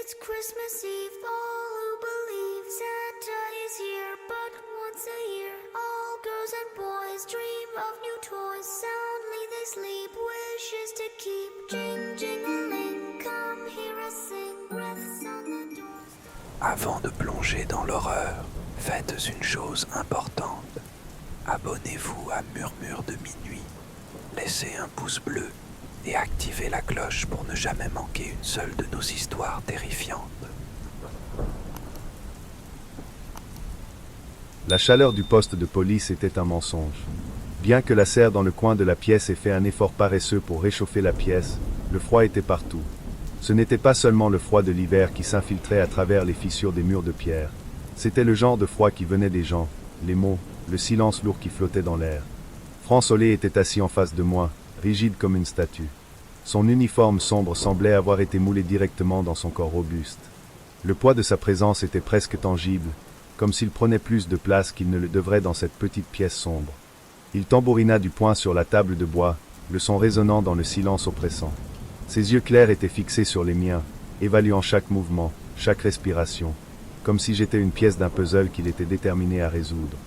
It's Christmas Eve, all who believe Santa is here, but once a year, all girls and boys dream of new toys. Soundly they sleep, wishes to keep. Jing, jing-a-ling, come hear us sing. Breaths on the doors. Avant de plonger dans l'horreur, faites une chose importante. Abonnez-vous à Murmure de Minuit. Laissez un pouce bleu et activez la cloche pour ne jamais manquer une seule de nos histoires terrifiantes. La chaleur du poste de police était un mensonge. Bien que la serre dans le coin de la pièce ait fait un effort paresseux pour réchauffer la pièce, le froid était partout. Ce n'était pas seulement le froid de l'hiver qui s'infiltrait à travers les fissures des murs de pierre. C'était le genre de froid qui venait des gens, les mots, le silence lourd qui flottait dans l'air. France Olé était assis en face de moi, rigide comme une statue. Son uniforme sombre semblait avoir été moulé directement dans son corps robuste. Le poids de sa présence était presque tangible, comme s'il prenait plus de place qu'il ne le devrait dans cette petite pièce sombre. Il tambourina du poing sur la table de bois, le son résonnant dans le silence oppressant. Ses yeux clairs étaient fixés sur les miens, évaluant chaque mouvement, chaque respiration, comme si j'étais une pièce d'un puzzle qu'il était déterminé à résoudre.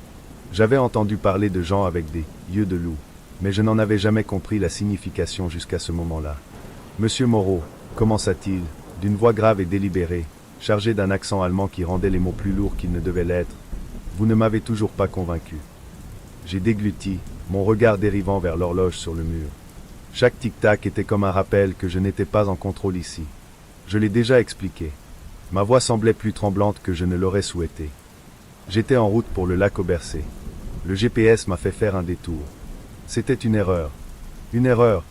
J'avais entendu parler de gens avec des yeux de loup, mais je n'en avais jamais compris la signification jusqu'à ce moment-là. « Monsieur Moreau » commença-t-il, d'une voix grave et délibérée, chargée d'un accent allemand qui rendait les mots plus lourds qu'ils ne devaient l'être. « Vous ne m'avez toujours pas convaincu. » J'ai dégluti, mon regard dérivant vers l'horloge sur le mur. Chaque tic-tac était comme un rappel que je n'étais pas en contrôle ici. Je l'ai déjà expliqué. Ma voix semblait plus tremblante que je ne l'aurais souhaité. J'étais en route pour le lac Aubercé. Le GPS m'a fait faire un détour. C'était une erreur. Une erreur.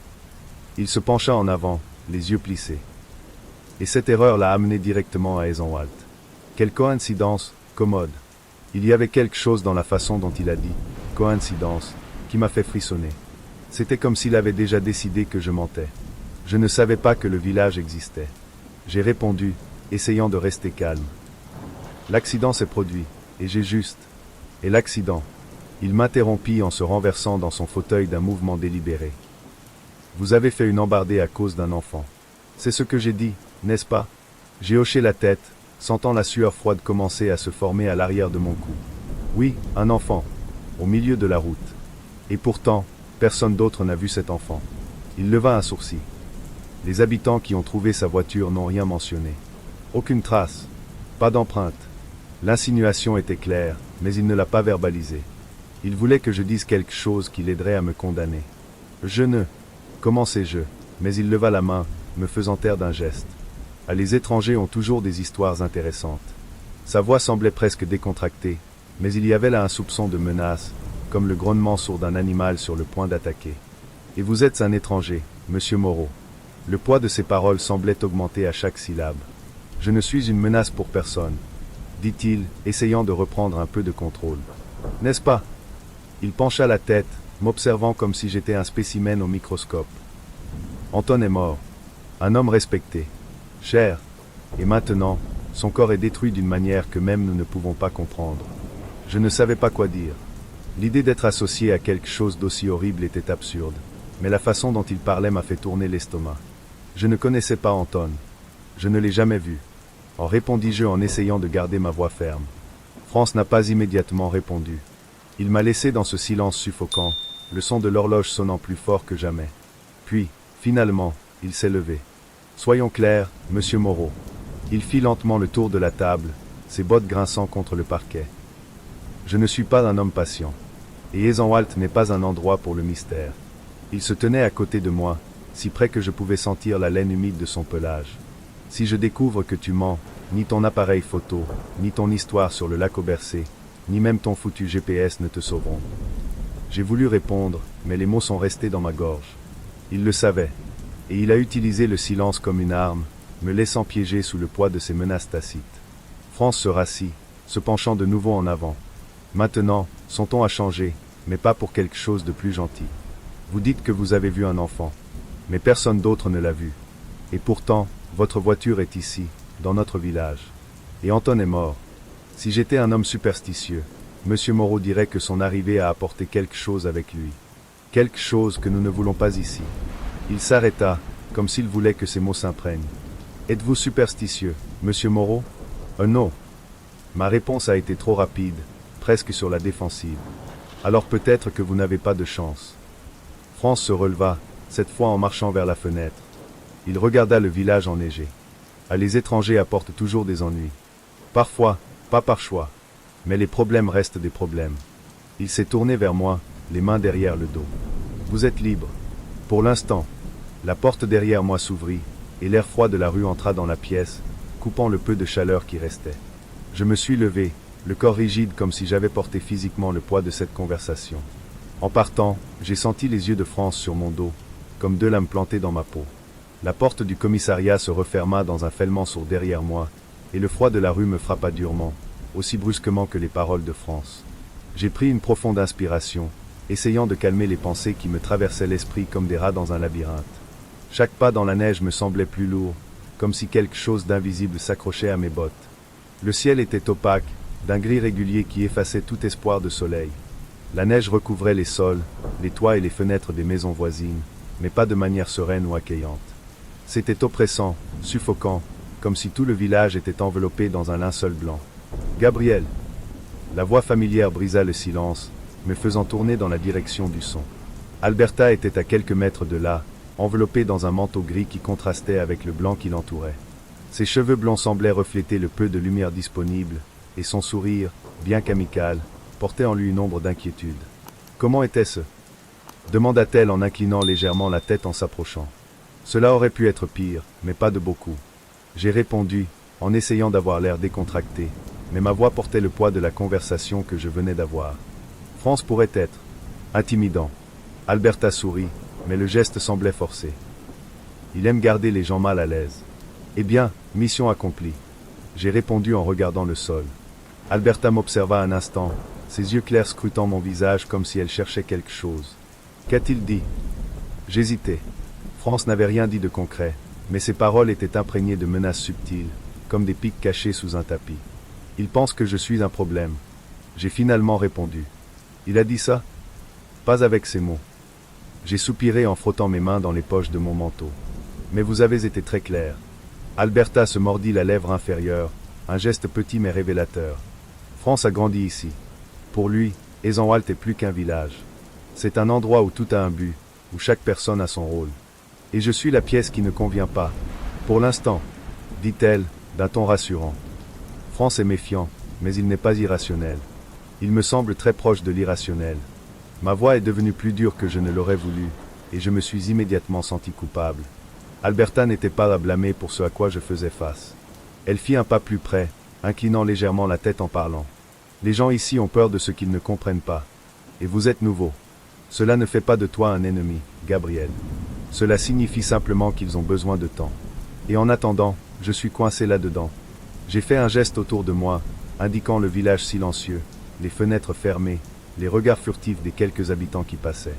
Il se pencha en avant, les yeux plissés. Et cette erreur l'a amené directement à Eisenwald. Quelle coïncidence, commode. Il y avait quelque chose dans la façon dont il a dit « coïncidence » qui m'a fait frissonner. C'était comme s'il avait déjà décidé que je mentais. Je ne savais pas que le village existait. J'ai répondu, essayant de rester calme. L'accident s'est produit, et j'ai juste... Et l'accident. Il m'interrompit en se renversant dans son fauteuil d'un mouvement délibéré. Vous avez fait une embardée à cause d'un enfant. C'est ce que j'ai dit, n'est-ce pas? J'ai hoché la tête, sentant la sueur froide commencer à se former à l'arrière de mon cou. Oui, un enfant, au milieu de la route. Et pourtant, personne d'autre n'a vu cet enfant. Il leva un sourcil. Les habitants qui ont trouvé sa voiture n'ont rien mentionné. Aucune trace, pas d'empreinte. L'insinuation était claire, mais il ne l'a pas verbalisée. Il voulait que je dise quelque chose qui l'aiderait à me condamner. Je ne... Commençai-je, mais il leva la main, me faisant taire d'un geste. Ah, les étrangers ont toujours des histoires intéressantes. Sa voix semblait presque décontractée, mais il y avait là un soupçon de menace, comme le grognement sourd d'un animal sur le point d'attaquer. Et vous êtes un étranger, monsieur Moreau. Le poids de ses paroles semblait augmenter à chaque syllabe. Je ne suis une menace pour personne, dit-il, essayant de reprendre un peu de contrôle. N'est-ce pas? Il pencha la tête, m'observant comme si j'étais un spécimen au microscope. Anton est mort. Un homme respecté. Cher. Et maintenant, son corps est détruit d'une manière que même nous ne pouvons pas comprendre. Je ne savais pas quoi dire. L'idée d'être associé à quelque chose d'aussi horrible était absurde, mais la façon dont il parlait m'a fait tourner l'estomac. Je ne connaissais pas Anton. Je ne l'ai jamais vu. En répondis-je en essayant de garder ma voix ferme. France n'a pas immédiatement répondu. Il m'a laissé dans ce silence suffocant, le son de l'horloge sonnant plus fort que jamais. Puis, finalement, il s'est levé. Soyons clairs, monsieur Moreau. Il fit lentement le tour de la table, ses bottes grinçant contre le parquet. Je ne suis pas un homme patient. Et Eisenwald n'est pas un endroit pour le mystère. Il se tenait à côté de moi, si près que je pouvais sentir la laine humide de son pelage. Si je découvre que tu mens, ni ton appareil photo, ni ton histoire sur le lac Aubercé, ni même ton foutu GPS ne te sauveront. J'ai voulu répondre, mais les mots sont restés dans ma gorge. Il le savait, et il a utilisé le silence comme une arme, me laissant piéger sous le poids de ses menaces tacites. France se rassit, se penchant de nouveau en avant. Maintenant, son ton a changé, mais pas pour quelque chose de plus gentil. Vous dites que vous avez vu un enfant, mais personne d'autre ne l'a vu. Et pourtant, votre voiture est ici, dans notre village. Et Anton est mort. Si j'étais un homme superstitieux, monsieur Moreau dirait que son arrivée a apporté quelque chose avec lui. Quelque chose que nous ne voulons pas ici. Il s'arrêta, comme s'il voulait que ses mots s'imprègnent. Êtes-vous superstitieux, monsieur Moreau? Non. Ma réponse a été trop rapide, presque sur la défensive. Alors peut-être que vous n'avez pas de chance. France se releva, cette fois en marchant vers la fenêtre. Il regarda le village enneigé. Ah, les étrangers apportent toujours des ennuis. Parfois, pas par choix. Mais les problèmes restent des problèmes. Il s'est tourné vers moi, les mains derrière le dos. Vous êtes libre. Pour l'instant. La porte derrière moi s'ouvrit, et l'air froid de la rue entra dans la pièce, coupant le peu de chaleur qui restait. Je me suis levé, le corps rigide comme si j'avais porté physiquement le poids de cette conversation. En partant, j'ai senti les yeux de France sur mon dos, comme deux lames plantées dans ma peau. La porte du commissariat se referma dans un fêlement sourd derrière moi, et le froid de la rue me frappa durement, aussi brusquement que les paroles de France. J'ai pris une profonde inspiration, essayant de calmer les pensées qui me traversaient l'esprit comme des rats dans un labyrinthe. Chaque pas dans la neige me semblait plus lourd, comme si quelque chose d'invisible s'accrochait à mes bottes. Le ciel était opaque, d'un gris régulier qui effaçait tout espoir de soleil. La neige recouvrait les sols, les toits et les fenêtres des maisons voisines, mais pas de manière sereine ou accueillante. C'était oppressant, suffocant, comme si tout le village était enveloppé dans un linceul blanc. « Gabriel !» La voix familière brisa le silence, me faisant tourner dans la direction du son. Alberta était à quelques mètres de là, enveloppée dans un manteau gris qui contrastait avec le blanc qui l'entourait. Ses cheveux blancs semblaient refléter le peu de lumière disponible, et son sourire, bien qu'amical, portait en lui une ombre d'inquiétude. « Comment était-ce » demanda-t-elle en inclinant légèrement la tête en s'approchant. Cela aurait pu être pire, mais pas de beaucoup. J'ai répondu, en essayant d'avoir l'air décontracté, mais ma voix portait le poids de la conversation que je venais d'avoir. France pourrait être intimidant. Alberta sourit, mais le geste semblait forcé. Il aime garder les gens mal à l'aise. Eh bien, mission accomplie. J'ai répondu en regardant le sol. Alberta m'observa un instant, ses yeux clairs scrutant mon visage comme si elle cherchait quelque chose. Qu'a-t-il dit? J'hésitais. France n'avait rien dit de concret, mais ses paroles étaient imprégnées de menaces subtiles, comme des pics cachés sous un tapis. Il pense que je suis un problème. J'ai finalement répondu. Il a dit ça? Pas avec ces mots. J'ai soupiré en frottant mes mains dans les poches de mon manteau. Mais vous avez été très clair. Alberta se mordit la lèvre inférieure, un geste petit mais révélateur. France a grandi ici. Pour lui, Eisenwald est plus qu'un village. C'est un endroit où tout a un but, où chaque personne a son rôle. Et je suis la pièce qui ne convient pas. Pour l'instant, dit-elle, d'un ton rassurant. France est méfiant, mais il n'est pas irrationnel. Il me semble très proche de l'irrationnel. Ma voix est devenue plus dure que je ne l'aurais voulu, et je me suis immédiatement senti coupable. Alberta n'était pas à blâmer pour ce à quoi je faisais face. Elle fit un pas plus près, inclinant légèrement la tête en parlant. Les gens ici ont peur de ce qu'ils ne comprennent pas. Et vous êtes nouveau. Cela ne fait pas de toi un ennemi, Gabriel. Cela signifie simplement qu'ils ont besoin de temps. Et en attendant, je suis coincé là-dedans. J'ai fait un geste autour de moi, indiquant le village silencieux, les fenêtres fermées, les regards furtifs des quelques habitants qui passaient.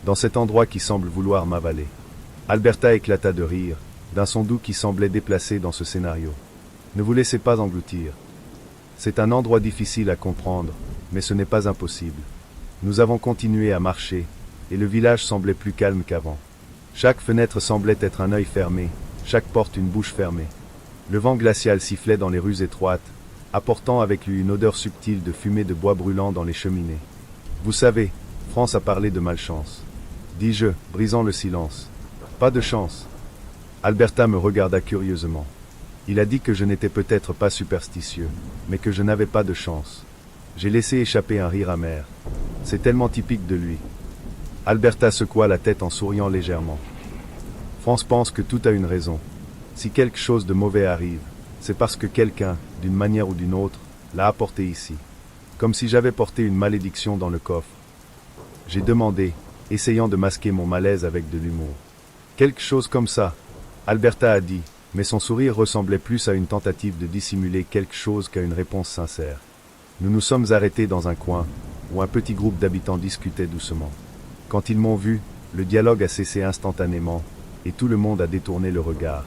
Dans cet endroit qui semble vouloir m'avaler. Alberta éclata de rire, d'un son doux qui semblait déplacé dans ce scénario. Ne vous laissez pas engloutir. C'est un endroit difficile à comprendre, mais ce n'est pas impossible. Nous avons continué à marcher, et le village semblait plus calme qu'avant. Chaque fenêtre semblait être un œil fermé, chaque porte une bouche fermée. Le vent glacial sifflait dans les rues étroites, apportant avec lui une odeur subtile de fumée de bois brûlant dans les cheminées. Vous savez, France a parlé de malchance. Dis-je, brisant le silence. Pas de chance. Alberta me regarda curieusement. Il a dit que je n'étais peut-être pas superstitieux, mais que je n'avais pas de chance. J'ai laissé échapper un rire amer. C'est tellement typique de lui. Alberta secoua la tête en souriant légèrement. France pense que tout a une raison. Si quelque chose de mauvais arrive, c'est parce que quelqu'un, d'une manière ou d'une autre, l'a apporté ici. Comme si j'avais porté une malédiction dans le coffre. J'ai demandé, essayant de masquer mon malaise avec de l'humour. Quelque chose comme ça, Alberta a dit, mais son sourire ressemblait plus à une tentative de dissimuler quelque chose qu'à une réponse sincère. Nous nous sommes arrêtés dans un coin, où un petit groupe d'habitants discutait doucement. Quand ils m'ont vu, le dialogue a cessé instantanément, et tout le monde a détourné le regard.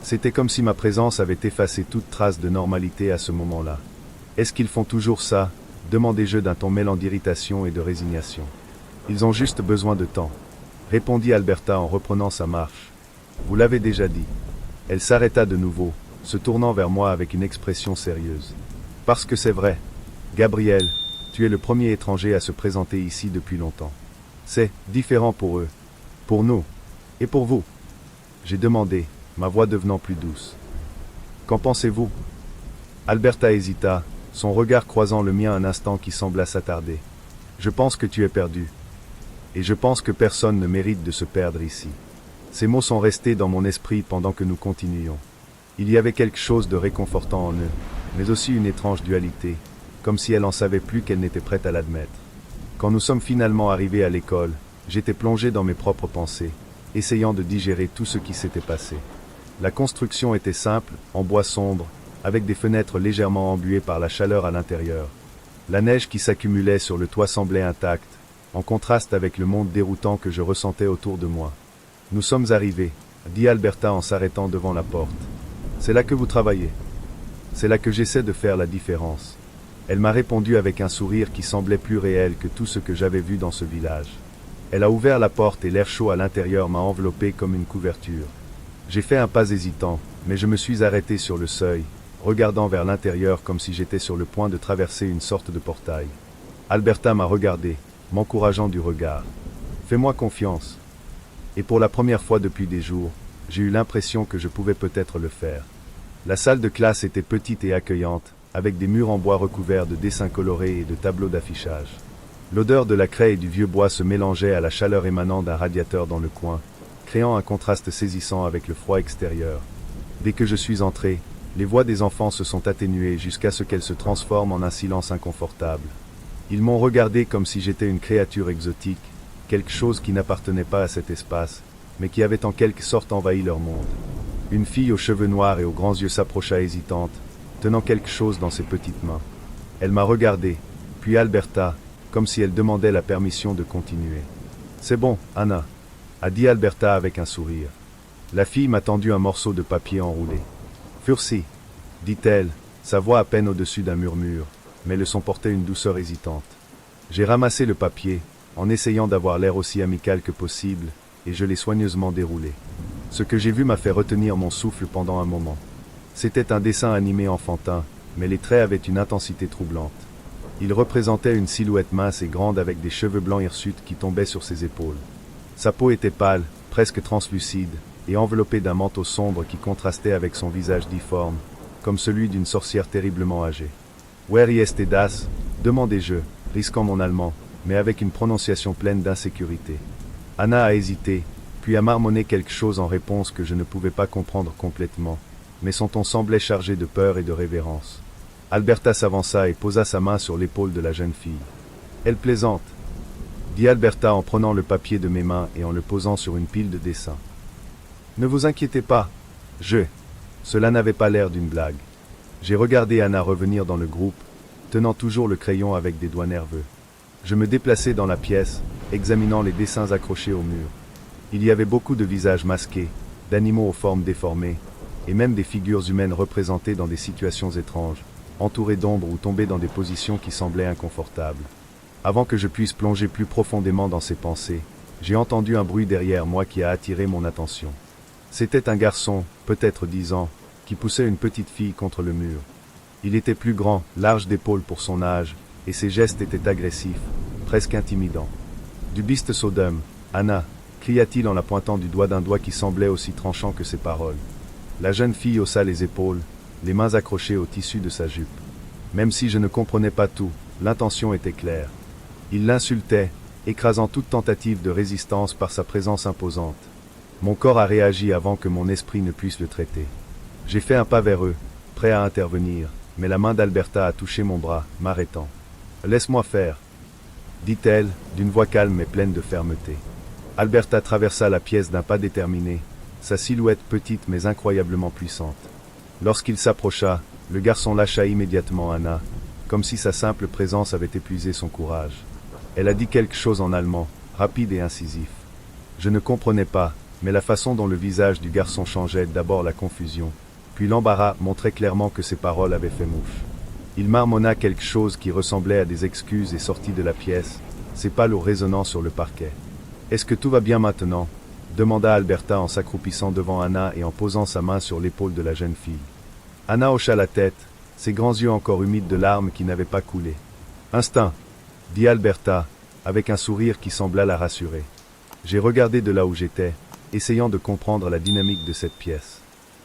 C'était comme si ma présence avait effacé toute trace de normalité à ce moment-là. Est-ce qu'ils font toujours ça? Demandai-je d'un ton mêlant d'irritation et de résignation. Ils ont juste besoin de temps, répondit Alberta en reprenant sa marche. Vous l'avez déjà dit. Elle s'arrêta de nouveau, se tournant vers moi avec une expression sérieuse. Parce que c'est vrai. Gabriel, tu es le premier étranger à se présenter ici depuis longtemps. C'est différent pour eux, pour nous, et pour vous. J'ai demandé, ma voix devenant plus douce. Qu'en pensez-vous? Alberta hésita, son regard croisant le mien un instant qui sembla s'attarder. Je pense que tu es perdu. Et je pense que personne ne mérite de se perdre ici. Ces mots sont restés dans mon esprit pendant que nous continuions. Il y avait quelque chose de réconfortant en eux, mais aussi une étrange dualité, comme si elle en savait plus qu'elle n'était prête à l'admettre. Quand nous sommes finalement arrivés à l'école, j'étais plongé dans mes propres pensées, essayant de digérer tout ce qui s'était passé. La construction était simple, en bois sombre, avec des fenêtres légèrement embuées par la chaleur à l'intérieur. La neige qui s'accumulait sur le toit semblait intacte, en contraste avec le monde déroutant que je ressentais autour de moi. « Nous sommes arrivés », dit Alberta en s'arrêtant devant la porte. « C'est là que vous travaillez. C'est là que j'essaie de faire la différence. » Elle m'a répondu avec un sourire qui semblait plus réel que tout ce que j'avais vu dans ce village. Elle a ouvert la porte et l'air chaud à l'intérieur m'a enveloppé comme une couverture. J'ai fait un pas hésitant, mais je me suis arrêté sur le seuil, regardant vers l'intérieur comme si j'étais sur le point de traverser une sorte de portail. Alberta m'a regardé, m'encourageant du regard. « Fais-moi confiance. » Et pour la première fois depuis des jours, j'ai eu l'impression que je pouvais peut-être le faire. La salle de classe était petite et accueillante, avec des murs en bois recouverts de dessins colorés et de tableaux d'affichage. L'odeur de la craie et du vieux bois se mélangeait à la chaleur émanant d'un radiateur dans le coin, créant un contraste saisissant avec le froid extérieur. Dès que je suis entré, les voix des enfants se sont atténuées jusqu'à ce qu'elles se transforment en un silence inconfortable. Ils m'ont regardé comme si j'étais une créature exotique, quelque chose qui n'appartenait pas à cet espace, mais qui avait en quelque sorte envahi leur monde. Une fille aux cheveux noirs et aux grands yeux s'approcha hésitante, tenant quelque chose dans ses petites mains. Elle m'a regardé, puis Alberta, comme si elle demandait la permission de continuer. « C'est bon, Anna », a dit Alberta avec un sourire. La fille m'a tendu un morceau de papier enroulé. « Furcy », dit-elle, sa voix à peine au-dessus d'un murmure, mais le son portait une douceur hésitante. J'ai ramassé le papier, en essayant d'avoir l'air aussi amical que possible, et je l'ai soigneusement déroulé. Ce que j'ai vu m'a fait retenir mon souffle pendant un moment. C'était un dessin animé enfantin, mais les traits avaient une intensité troublante. Il représentait une silhouette mince et grande avec des cheveux blancs hirsutes qui tombaient sur ses épaules. Sa peau était pâle, presque translucide, et enveloppée d'un manteau sombre qui contrastait avec son visage difforme, comme celui d'une sorcière terriblement âgée. « Where das ?» demandai-je, risquant mon allemand, mais avec une prononciation pleine d'insécurité. Anna a hésité, puis a marmonné quelque chose en réponse que je ne pouvais pas comprendre complètement, mais son ton semblait chargé de peur et de révérence. Alberta s'avança et posa sa main sur l'épaule de la jeune fille. « Elle plaisante », dit Alberta en prenant le papier de mes mains et en le posant sur une pile de dessins. « Ne vous inquiétez pas, Cela n'avait pas l'air d'une blague. J'ai regardé Anna revenir dans le groupe, tenant toujours le crayon avec des doigts nerveux. Je me déplaçai dans la pièce, examinant les dessins accrochés au mur. Il y avait beaucoup de visages masqués, d'animaux aux formes déformées, et même des figures humaines représentées dans des situations étranges, entourées d'ombre ou tombées dans des positions qui semblaient inconfortables. Avant que je puisse plonger plus profondément dans ces pensées, j'ai entendu un bruit derrière moi qui a attiré mon attention. C'était un garçon, peut-être 10 ans, qui poussait une petite fille contre le mur. Il était plus grand, large d'épaules pour son âge, et ses gestes étaient agressifs, presque intimidants. « Du biste Sodom, Anna !» cria-t-il en la pointant du doigt d'un doigt qui semblait aussi tranchant que ses paroles. La jeune fille haussa les épaules, les mains accrochées au tissu de sa jupe. Même si je ne comprenais pas tout, l'intention était claire. Il l'insultait, écrasant toute tentative de résistance par sa présence imposante. Mon corps a réagi avant que mon esprit ne puisse le traiter. J'ai fait un pas vers eux, prêt à intervenir, mais la main d'Alberta a touché mon bras, m'arrêtant. « Laisse-moi faire », dit-elle, d'une voix calme mais pleine de fermeté. Alberta traversa la pièce d'un pas déterminé, sa silhouette petite mais incroyablement puissante. Lorsqu'il s'approcha, le garçon lâcha immédiatement Anna, comme si sa simple présence avait épuisé son courage. Elle a dit quelque chose en allemand, rapide et incisif. Je ne comprenais pas, mais la façon dont le visage du garçon changeait, d'abord la confusion, puis l'embarras, montrait clairement que ses paroles avaient fait mouche. Il marmonna quelque chose qui ressemblait à des excuses et sortit de la pièce, ses pas lourds résonnant sur le parquet. « Est-ce que tout va bien maintenant ?» demanda Alberta en s'accroupissant devant Anna et en posant sa main sur l'épaule de la jeune fille. Anna hocha la tête, ses grands yeux encore humides de larmes qui n'avaient pas coulé. Instinct, dit Alberta, avec un sourire qui sembla la rassurer. J'ai regardé de là où j'étais, essayant de comprendre la dynamique de cette pièce.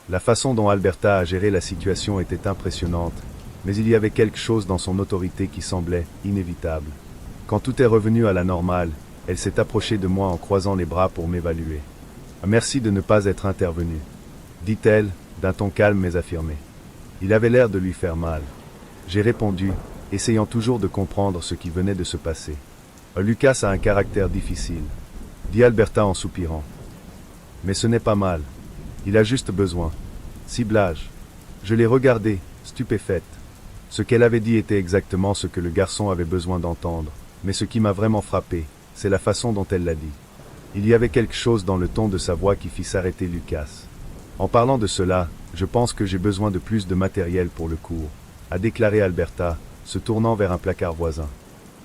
La façon dont Alberta a géré la situation était impressionnante, mais il y avait quelque chose dans son autorité qui semblait inévitable. Quand tout est revenu à la normale, elle s'est approchée de moi en croisant les bras pour m'évaluer. « Merci de ne pas être intervenu, » dit-elle, d'un ton calme mais affirmé. Il avait l'air de lui faire mal. J'ai répondu, essayant toujours de comprendre ce qui venait de se passer. « Lucas a un caractère difficile, » dit Alberta en soupirant. « Mais ce n'est pas mal. Il a juste besoin. » Ciblage. Je l'ai regardée, stupéfaite. Ce qu'elle avait dit était exactement ce que le garçon avait besoin d'entendre, mais ce qui m'a vraiment frappé, c'est la façon dont elle l'a dit. Il y avait quelque chose dans le ton de sa voix qui fit s'arrêter Lucas. En parlant de cela, je pense que j'ai besoin de plus de matériel pour le cours, a déclaré Alberta, se tournant vers un placard voisin.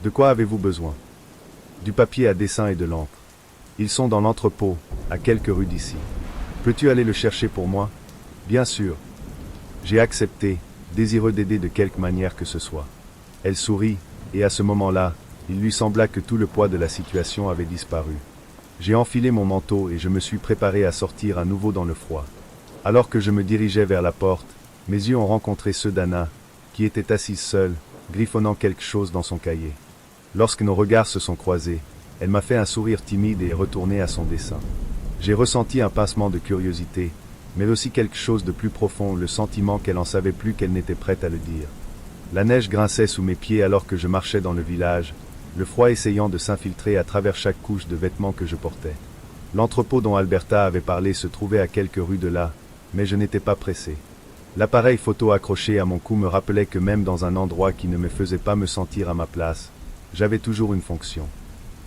De quoi avez-vous besoin? Du papier à dessin et de l'encre. Ils sont dans l'entrepôt, à quelques rues d'ici. Peux-tu aller le chercher pour moi? Bien sûr. J'ai accepté, désireux d'aider de quelque manière que ce soit. Elle sourit, et à ce moment-là, il lui sembla que tout le poids de la situation avait disparu. J'ai enfilé mon manteau et je me suis préparé à sortir à nouveau dans le froid. Alors que je me dirigeais vers la porte, mes yeux ont rencontré ceux d'Anna, qui était assise seule, griffonnant quelque chose dans son cahier. Lorsque nos regards se sont croisés, elle m'a fait un sourire timide et est retournée à son dessin. J'ai ressenti un pincement de curiosité, mais aussi quelque chose de plus profond, le sentiment qu'elle en savait plus qu'elle n'était prête à le dire. La neige grinçait sous mes pieds alors que je marchais dans le village, le froid essayant de s'infiltrer à travers chaque couche de vêtements que je portais. L'entrepôt dont Alberta avait parlé se trouvait à quelques rues de là, mais je n'étais pas pressé. L'appareil photo accroché à mon cou me rappelait que même dans un endroit qui ne me faisait pas me sentir à ma place, j'avais toujours une fonction.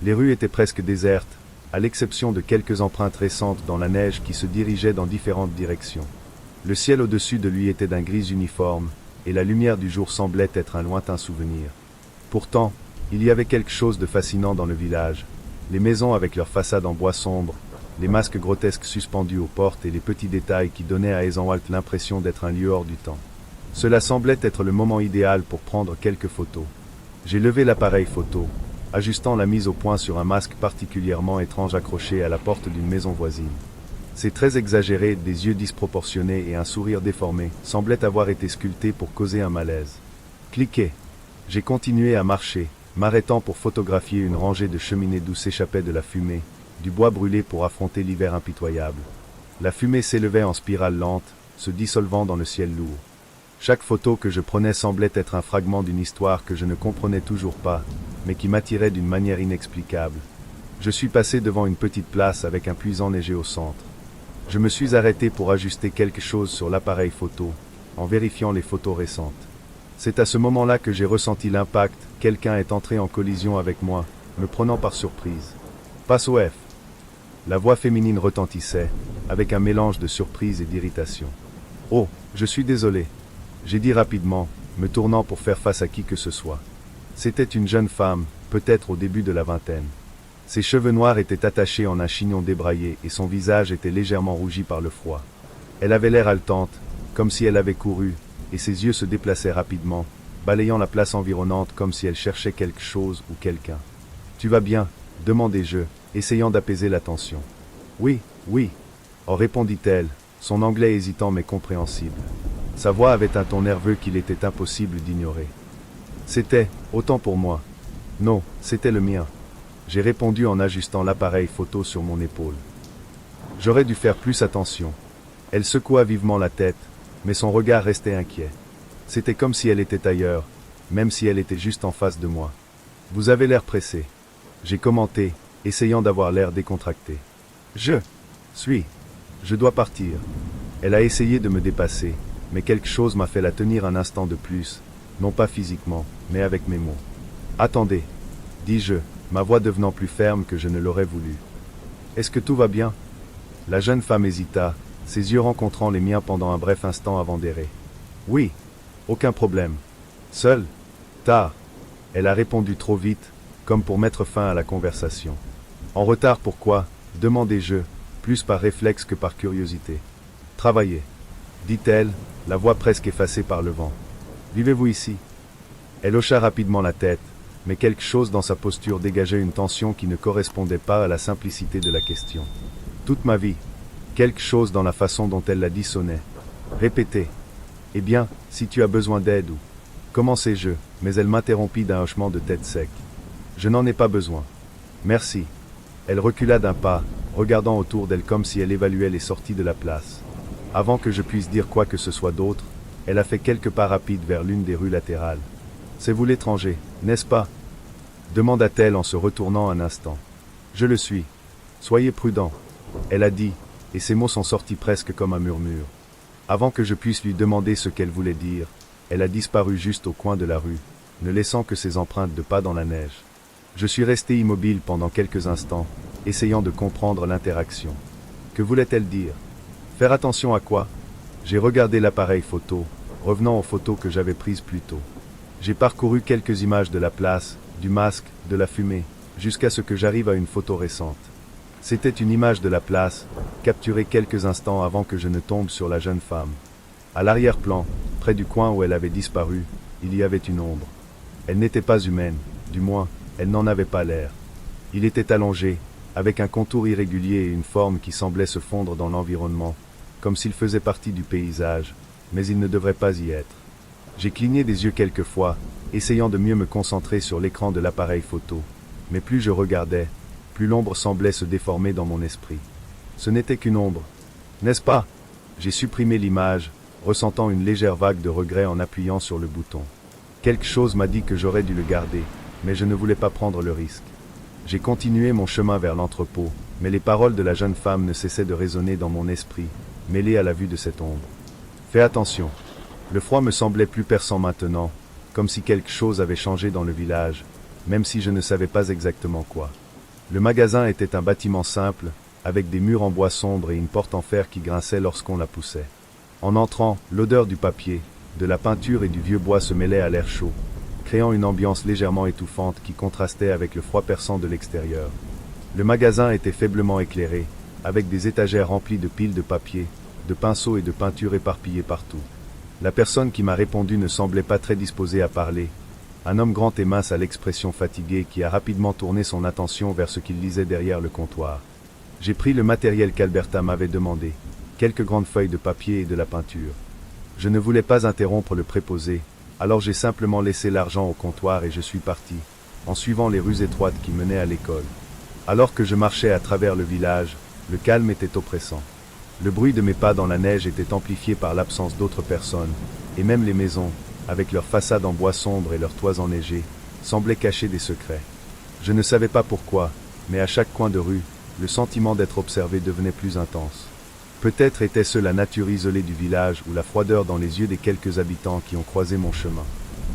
Les rues étaient presque désertes, à l'exception de quelques empreintes récentes dans la neige qui se dirigeaient dans différentes directions. Le ciel au-dessus de lui était d'un gris uniforme, et la lumière du jour semblait être un lointain souvenir. Pourtant, il y avait quelque chose de fascinant dans le village. Les maisons avec leurs façades en bois sombre, les masques grotesques suspendus aux portes et les petits détails qui donnaient à Eisenwald l'impression d'être un lieu hors du temps. Cela semblait être le moment idéal pour prendre quelques photos. J'ai levé l'appareil photo, ajustant la mise au point sur un masque particulièrement étrange accroché à la porte d'une maison voisine. C'est très exagéré, des yeux disproportionnés et un sourire déformé semblaient avoir été sculptés pour causer un malaise. Cliquez. J'ai continué à marcher, m'arrêtant pour photographier une rangée de cheminées d'où s'échappait de la fumée, du bois brûlé pour affronter l'hiver impitoyable. La fumée s'élevait en spirale lente, se dissolvant dans le ciel lourd. Chaque photo que je prenais semblait être un fragment d'une histoire que je ne comprenais toujours pas, mais qui m'attirait d'une manière inexplicable. Je suis passé devant une petite place avec un puits enneigé au centre. Je me suis arrêté pour ajuster quelque chose sur l'appareil photo, en vérifiant les photos récentes. C'est à ce moment-là que j'ai ressenti l'impact, quelqu'un est entré en collision avec moi, me prenant par surprise. Passe au F. La voix féminine retentissait, avec un mélange de surprise et d'irritation. Oh, je suis désolé. J'ai dit rapidement, me tournant pour faire face à qui que ce soit. C'était une jeune femme, peut-être au début de la vingtaine. Ses cheveux noirs étaient attachés en un chignon débraillé et son visage était légèrement rougi par le froid. Elle avait l'air haletante, comme si elle avait couru, et ses yeux se déplaçaient rapidement, balayant la place environnante comme si elle cherchait quelque chose ou quelqu'un. « Tu vas bien ?» demandai-je, essayant d'apaiser la tension. « Oui, oui. » Oh, répondit-elle, son anglais hésitant mais compréhensible. Sa voix avait un ton nerveux qu'il était impossible d'ignorer. C'était, autant pour moi. Non, c'était le mien. J'ai répondu en ajustant l'appareil photo sur mon épaule. J'aurais dû faire plus attention. Elle secoua vivement la tête, mais son regard restait inquiet. C'était comme si elle était ailleurs, même si elle était juste en face de moi. Vous avez l'air pressé. J'ai commenté, essayant d'avoir l'air décontracté. Je dois partir. Elle a essayé de me dépasser, mais quelque chose m'a fait la tenir un instant de plus, non pas physiquement, mais avec mes mots. Attendez, dis-je, ma voix devenant plus ferme que je ne l'aurais voulu. Est-ce que tout va bien? La jeune femme hésita, ses yeux rencontrant les miens pendant un bref instant avant d'errer. Oui, aucun problème. Seule? Tard. Elle a répondu trop vite, comme pour mettre fin à la conversation. En retard pourquoi? Demandai-je, plus par réflexe que par curiosité. Travaillez, dit-elle, la voix presque effacée par le vent. Vivez-vous ici? Elle hocha rapidement la tête, mais quelque chose dans sa posture dégageait une tension qui ne correspondait pas à la simplicité de la question. Toute ma vie. Quelque chose dans la façon dont elle l'a dit sonnait. Répétez. Eh bien, si tu as besoin d'aide ou... Commençai-je, mais elle m'interrompit d'un hochement de tête sec. Je n'en ai pas besoin. Merci. Elle recula d'un pas, regardant autour d'elle comme si elle évaluait les sorties de la place. Avant que je puisse dire quoi que ce soit d'autre, elle a fait quelques pas rapides vers l'une des rues latérales. C'est vous l'étranger, n'est-ce pas? Demanda-t-elle en se retournant un instant. Je le suis. Soyez prudent. Elle a dit, et ses mots sont sortis presque comme un murmure. Avant que je puisse lui demander ce qu'elle voulait dire, elle a disparu juste au coin de la rue, ne laissant que ses empreintes de pas dans la neige. Je suis resté immobile pendant quelques instants, essayant de comprendre l'interaction. Que voulait-elle dire? Faire attention à quoi? J'ai regardé l'appareil photo, revenant aux photos que j'avais prises plus tôt. J'ai parcouru quelques images de la place, du masque, de la fumée, jusqu'à ce que j'arrive à une photo récente. C'était une image de la place, capturée quelques instants avant que je ne tombe sur la jeune femme. À l'arrière-plan, près du coin où elle avait disparu, il y avait une ombre. Elle n'était pas humaine, du moins, elle n'en avait pas l'air. Il était allongé, avec un contour irrégulier et une forme qui semblait se fondre dans l'environnement, comme s'il faisait partie du paysage, mais il ne devrait pas y être. J'ai cligné des yeux quelques fois, essayant de mieux me concentrer sur l'écran de l'appareil photo, mais plus je regardais, plus l'ombre semblait se déformer dans mon esprit. Ce n'était qu'une ombre, n'est-ce pas? J'ai supprimé l'image, ressentant une légère vague de regret en appuyant sur le bouton. Quelque chose m'a dit que j'aurais dû le garder, mais je ne voulais pas prendre le risque. J'ai continué mon chemin vers l'entrepôt, mais les paroles de la jeune femme ne cessaient de résonner dans mon esprit, mêlées à la vue de cette ombre. Fais attention. Le froid me semblait plus perçant maintenant, comme si quelque chose avait changé dans le village, même si je ne savais pas exactement quoi. Le magasin était un bâtiment simple, avec des murs en bois sombre et une porte en fer qui grinçait lorsqu'on la poussait. En entrant, l'odeur du papier, de la peinture et du vieux bois se mêlait à l'air chaud, créant une ambiance légèrement étouffante qui contrastait avec le froid perçant de l'extérieur. Le magasin était faiblement éclairé, avec des étagères remplies de piles de papier, de pinceaux et de peintures éparpillées partout. La personne qui m'a répondu ne semblait pas très disposée à parler. Un homme grand et mince à l'expression fatiguée qui a rapidement tourné son attention vers ce qu'il lisait derrière le comptoir. J'ai pris le matériel qu'Alberta m'avait demandé, quelques grandes feuilles de papier et de la peinture. Je ne voulais pas interrompre le préposé, alors j'ai simplement laissé l'argent au comptoir et je suis parti, en suivant les rues étroites qui menaient à l'école. Alors que je marchais à travers le village, le calme était oppressant. Le bruit de mes pas dans la neige était amplifié par l'absence d'autres personnes, et même les maisons, avec leurs façades en bois sombre et leurs toits enneigés, semblaient cacher des secrets. Je ne savais pas pourquoi, mais à chaque coin de rue, le sentiment d'être observé devenait plus intense. Peut-être était-ce la nature isolée du village ou la froideur dans les yeux des quelques habitants qui ont croisé mon chemin.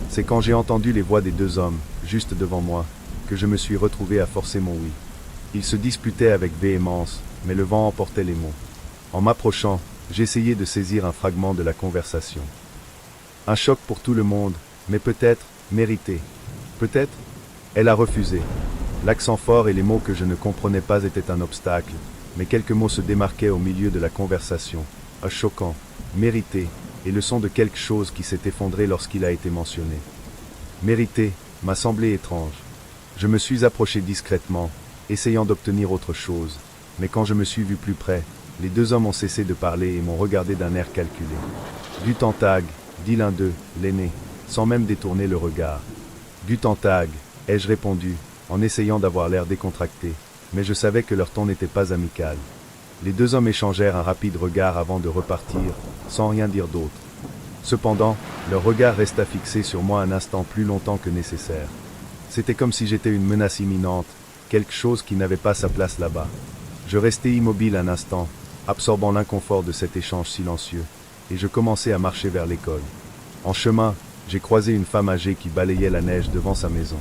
C'est quand j'ai entendu les voix des deux hommes, juste devant moi, que je me suis retrouvé à forcer mon oui. Ils se disputaient avec véhémence, mais le vent emportait les mots. En m'approchant, j'essayais de saisir un fragment de la conversation. Un choc pour tout le monde, mais peut-être mérité. Peut-être? Elle a refusé. L'accent fort et les mots que je ne comprenais pas étaient un obstacle, mais quelques mots se démarquaient au milieu de la conversation. Un choquant, mérité, et le son de quelque chose qui s'est effondré lorsqu'il a été mentionné. Mérité m'a semblé étrange. Je me suis approché discrètement, essayant d'obtenir autre chose, mais quand je me suis vu plus près, les deux hommes ont cessé de parler et m'ont regardé d'un air calculé. Du Tantag, dit l'un d'eux, l'aîné, sans même détourner le regard. Du Tantag, ai-je répondu, en essayant d'avoir l'air décontracté, mais je savais que leur ton n'était pas amical. Les deux hommes échangèrent un rapide regard avant de repartir, sans rien dire d'autre. Cependant, leur regard resta fixé sur moi un instant plus longtemps que nécessaire. C'était comme si j'étais une menace imminente, quelque chose qui n'avait pas sa place là-bas. Je restai immobile un instant, absorbant l'inconfort de cet échange silencieux, et je commençai à marcher vers l'école. En chemin, j'ai croisé une femme âgée qui balayait la neige devant sa maison.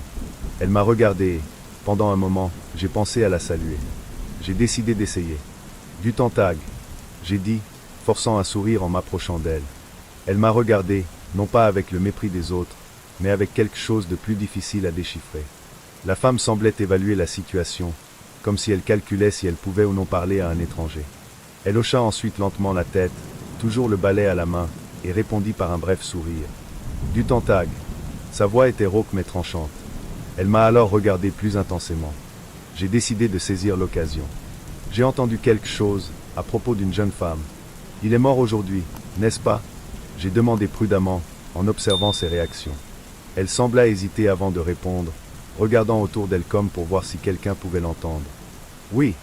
Elle m'a regardé et, pendant un moment, j'ai pensé à la saluer. J'ai décidé d'essayer. Du Tantag, j'ai dit, forçant un sourire en m'approchant d'elle. Elle m'a regardé, non pas avec le mépris des autres, mais avec quelque chose de plus difficile à déchiffrer. La femme semblait évaluer la situation, comme si elle calculait si elle pouvait ou non parler à un étranger. Elle hocha ensuite lentement la tête, toujours le balai à la main, et répondit par un bref sourire. Du Tantag. Sa voix était rauque mais tranchante. Elle m'a alors regardé plus intensément. J'ai décidé de saisir l'occasion. J'ai entendu quelque chose à propos d'une jeune femme. Il est mort aujourd'hui, n'est-ce pas? J'ai demandé prudemment, en observant ses réactions. Elle sembla hésiter avant de répondre, regardant autour d'elle comme pour voir si quelqu'un pouvait l'entendre. Oui,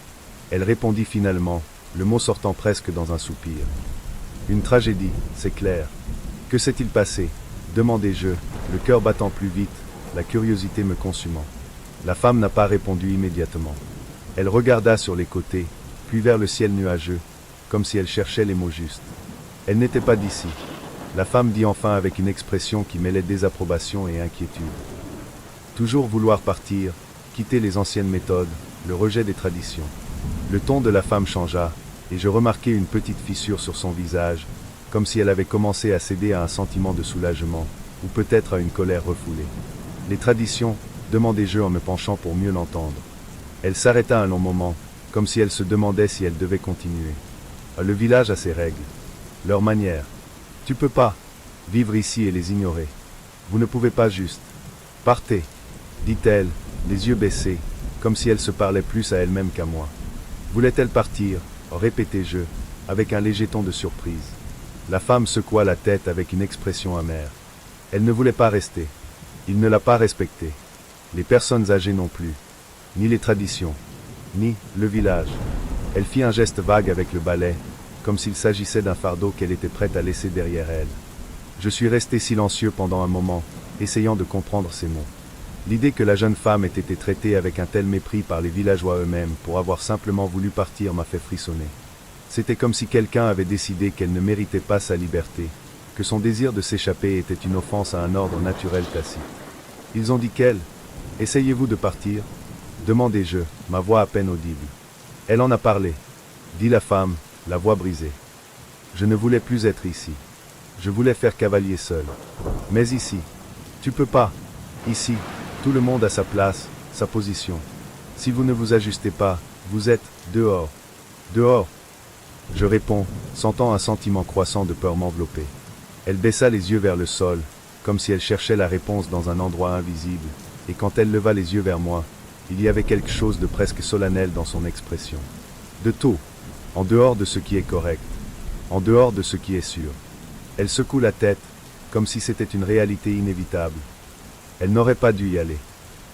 elle répondit finalement, le mot sortant presque dans un soupir. Une tragédie, c'est clair. Que s'est-il passé? Demandai-je, le cœur battant plus vite, la curiosité me consumant. La femme n'a pas répondu immédiatement. Elle regarda sur les côtés, puis vers le ciel nuageux, comme si elle cherchait les mots justes. Elle n'était pas d'ici. La femme dit enfin avec une expression qui mêlait désapprobation et inquiétude. Toujours vouloir partir, quitter les anciennes méthodes, le rejet des traditions. Le ton de la femme changea, et je remarquai une petite fissure sur son visage, comme si elle avait commencé à céder à un sentiment de soulagement, ou peut-être à une colère refoulée. Les traditions, demandai-je en me penchant pour mieux l'entendre. Elle s'arrêta un long moment, comme si elle se demandait si elle devait continuer. Le village a ses règles, leurs manières. Tu peux pas vivre ici et les ignorer. Vous ne pouvez pas juste. Partez, dit-elle, les yeux baissés, comme si elle se parlait plus à elle-même qu'à moi. Voulait-elle partir? Répétai-je, avec un léger ton de surprise. La femme secoua la tête avec une expression amère. Elle ne voulait pas rester. Il ne l'a pas respectée. Les personnes âgées non plus. Ni les traditions. Ni le village. Elle fit un geste vague avec le balai, comme s'il s'agissait d'un fardeau qu'elle était prête à laisser derrière elle. Je suis resté silencieux pendant un moment, essayant de comprendre ces mots. L'idée que la jeune femme ait été traitée avec un tel mépris par les villageois eux-mêmes pour avoir simplement voulu partir m'a fait frissonner. C'était comme si quelqu'un avait décidé qu'elle ne méritait pas sa liberté, que son désir de s'échapper était une offense à un ordre naturel tacite. Ils ont dit qu'elle. Essayez-vous de partir? Demandai-je, ma voix à peine audible. Elle en a parlé, dit la femme, la voix brisée. Je ne voulais plus être ici. Je voulais faire cavalier seul. Mais ici, tu peux pas. Ici, tout le monde a sa place, sa position. Si vous ne vous ajustez pas, vous êtes dehors. Dehors. Je réponds, sentant un sentiment croissant de peur m'envelopper. Elle baissa les yeux vers le sol, comme si elle cherchait la réponse dans un endroit invisible, et quand elle leva les yeux vers moi, il y avait quelque chose de presque solennel dans son expression. De tout, en dehors de ce qui est correct, en dehors de ce qui est sûr. Elle secoue la tête, comme si c'était une réalité inévitable. Elle n'aurait pas dû y aller.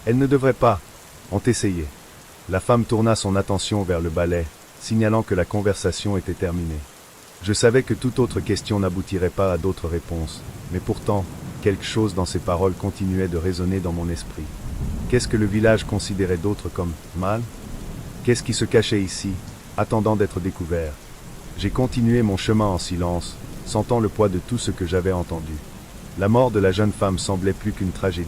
Elle ne devrait pas. On essayé. La femme tourna son attention vers le balai, signalant que la conversation était terminée. Je savais que toute autre question n'aboutirait pas à d'autres réponses, mais pourtant, quelque chose dans ces paroles continuait de résonner dans mon esprit. Qu'est-ce que le village considérait d'autre comme mal? Qu'est-ce qui se cachait ici, attendant d'être découvert? J'ai continué mon chemin en silence, sentant le poids de tout ce que j'avais entendu. La mort de la jeune femme semblait plus qu'une tragédie.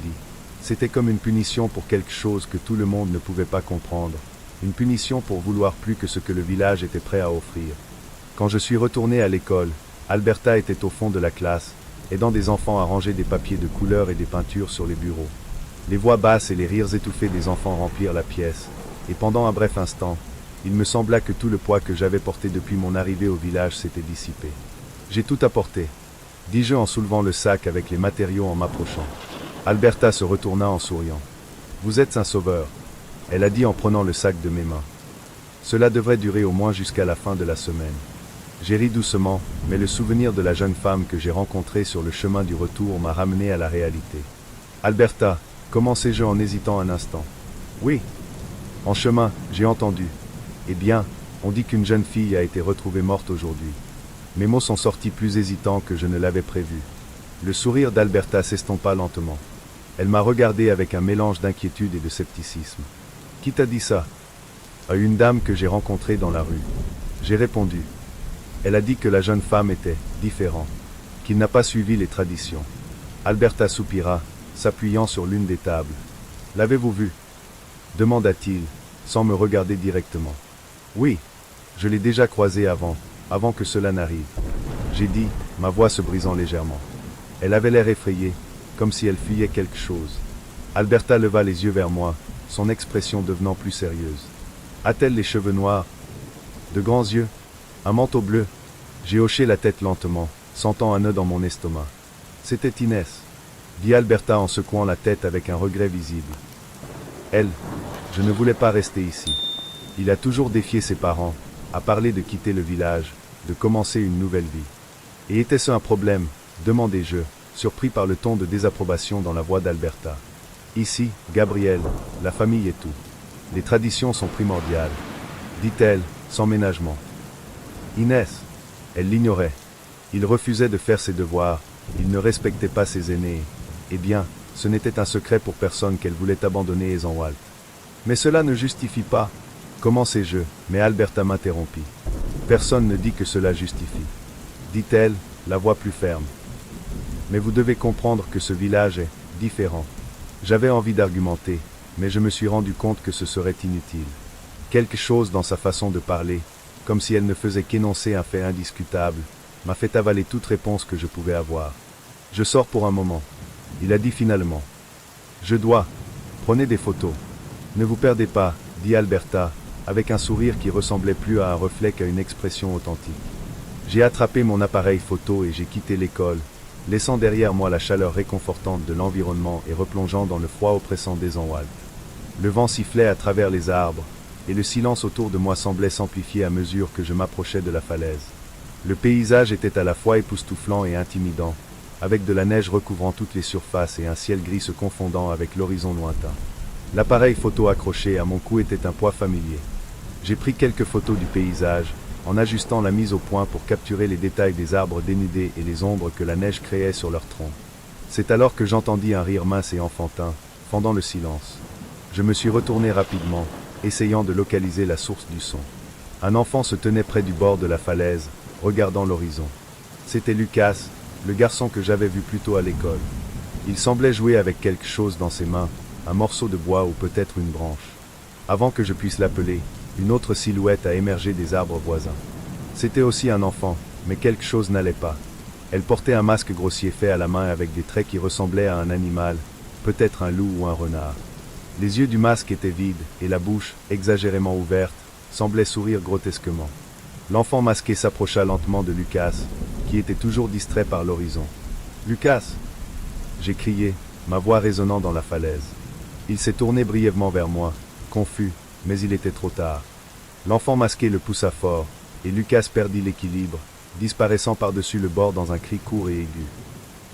C'était comme une punition pour quelque chose que tout le monde ne pouvait pas comprendre, une punition pour vouloir plus que ce que le village était prêt à offrir. Quand je suis retourné à l'école, Alberta était au fond de la classe, aidant des enfants à ranger des papiers de couleur et des peintures sur les bureaux. Les voix basses et les rires étouffés des enfants remplirent la pièce, et pendant un bref instant, il me sembla que tout le poids que j'avais porté depuis mon arrivée au village s'était dissipé. J'ai tout apporté, dis-je en soulevant le sac avec les matériaux en m'approchant. Alberta se retourna en souriant. Vous êtes un sauveur, elle a dit en prenant le sac de mes mains. Cela devrait durer au moins jusqu'à la fin de la semaine. J'ai ri doucement, mais le souvenir de la jeune femme que j'ai rencontrée sur le chemin du retour m'a ramené à la réalité. Alberta, commençai-je en hésitant un instant. Oui. En chemin, j'ai entendu. Eh bien, on dit qu'une jeune fille a été retrouvée morte aujourd'hui. Mes mots sont sortis plus hésitants que je ne l'avais prévu. Le sourire d'Alberta s'estompa lentement. Elle m'a regardé avec un mélange d'inquiétude et de scepticisme. Qui t'a dit ça? À une dame que j'ai rencontrée dans la rue. J'ai répondu. Elle a dit que la jeune femme était différente, qu'il n'a pas suivi les traditions. Alberta soupira, s'appuyant sur l'une des tables. L'avez-vous vu? Demanda-t-il, sans me regarder directement. Oui, je l'ai déjà croisée avant que cela n'arrive. J'ai dit, ma voix se brisant légèrement. Elle avait l'air effrayée, comme si elle fuyait quelque chose. Alberta leva les yeux vers moi, son expression devenant plus sérieuse. A-t-elle les cheveux noirs? De grands yeux? Un manteau bleu? J'ai hoché la tête lentement, sentant un nœud dans mon estomac. C'était Inès, dit Alberta en secouant la tête avec un regret visible. Elle, je ne voulais pas rester ici. Il a toujours défié ses parents, a parlé de quitter le village, de commencer une nouvelle vie. Et était-ce un problème? Demandai-je, surpris par le ton de désapprobation dans la voix d'Alberta. Ici, Gabriel, la famille est tout. Les traditions sont primordiales, dit-elle, sans ménagement. Inès, elle l'ignorait. Il refusait de faire ses devoirs, il ne respectait pas ses aînés. Eh bien, ce n'était un secret pour personne qu'elle voulait abandonner Ezenwald. Mais cela ne justifie pas. Commençai-je, mais Alberta m'interrompit. Personne ne dit que cela justifie, dit-elle, la voix plus ferme. Mais vous devez comprendre que ce village est différent. J'avais envie d'argumenter, mais je me suis rendu compte que ce serait inutile. Quelque chose dans sa façon de parler, comme si elle ne faisait qu'énoncer un fait indiscutable, m'a fait avaler toute réponse que je pouvais avoir. Je sors pour un moment. Il a dit finalement. Je dois. Prenez des photos. Ne vous perdez pas, dit Alberta, avec un sourire qui ressemblait plus à un reflet qu'à une expression authentique. J'ai attrapé mon appareil photo et j'ai quitté l'école, laissant derrière moi la chaleur réconfortante de l'environnement et replongeant dans le froid oppressant d'Ezenwald. Le vent sifflait à travers les arbres, et le silence autour de moi semblait s'amplifier à mesure que je m'approchais de la falaise. Le paysage était à la fois époustouflant et intimidant, avec de la neige recouvrant toutes les surfaces et un ciel gris se confondant avec l'horizon lointain. L'appareil photo accroché à mon cou était un poids familier. J'ai pris quelques photos du paysage, en ajustant la mise au point pour capturer les détails des arbres dénudés et les ombres que la neige créait sur leurs troncs. C'est alors que j'entendis un rire mince et enfantin, fendant le silence. Je me suis retourné rapidement, essayant de localiser la source du son. Un enfant se tenait près du bord de la falaise, regardant l'horizon. C'était Lucas, le garçon que j'avais vu plus tôt à l'école. Il semblait jouer avec quelque chose dans ses mains, un morceau de bois ou peut-être une branche. Avant que je puisse l'appeler, une autre silhouette a émergé des arbres voisins. C'était aussi un enfant, mais quelque chose n'allait pas. Elle portait un masque grossier fait à la main avec des traits qui ressemblaient à un animal, peut-être un loup ou un renard. Les yeux du masque étaient vides, et la bouche, exagérément ouverte, semblait sourire grotesquement. L'enfant masqué s'approcha lentement de Lucas, qui était toujours distrait par l'horizon. « Lucas !» j'ai crié, ma voix résonnant dans la falaise. Il s'est tourné brièvement vers moi, confus, mais il était trop tard. L'enfant masqué le poussa fort, et Lucas perdit l'équilibre, disparaissant par-dessus le bord dans un cri court et aigu.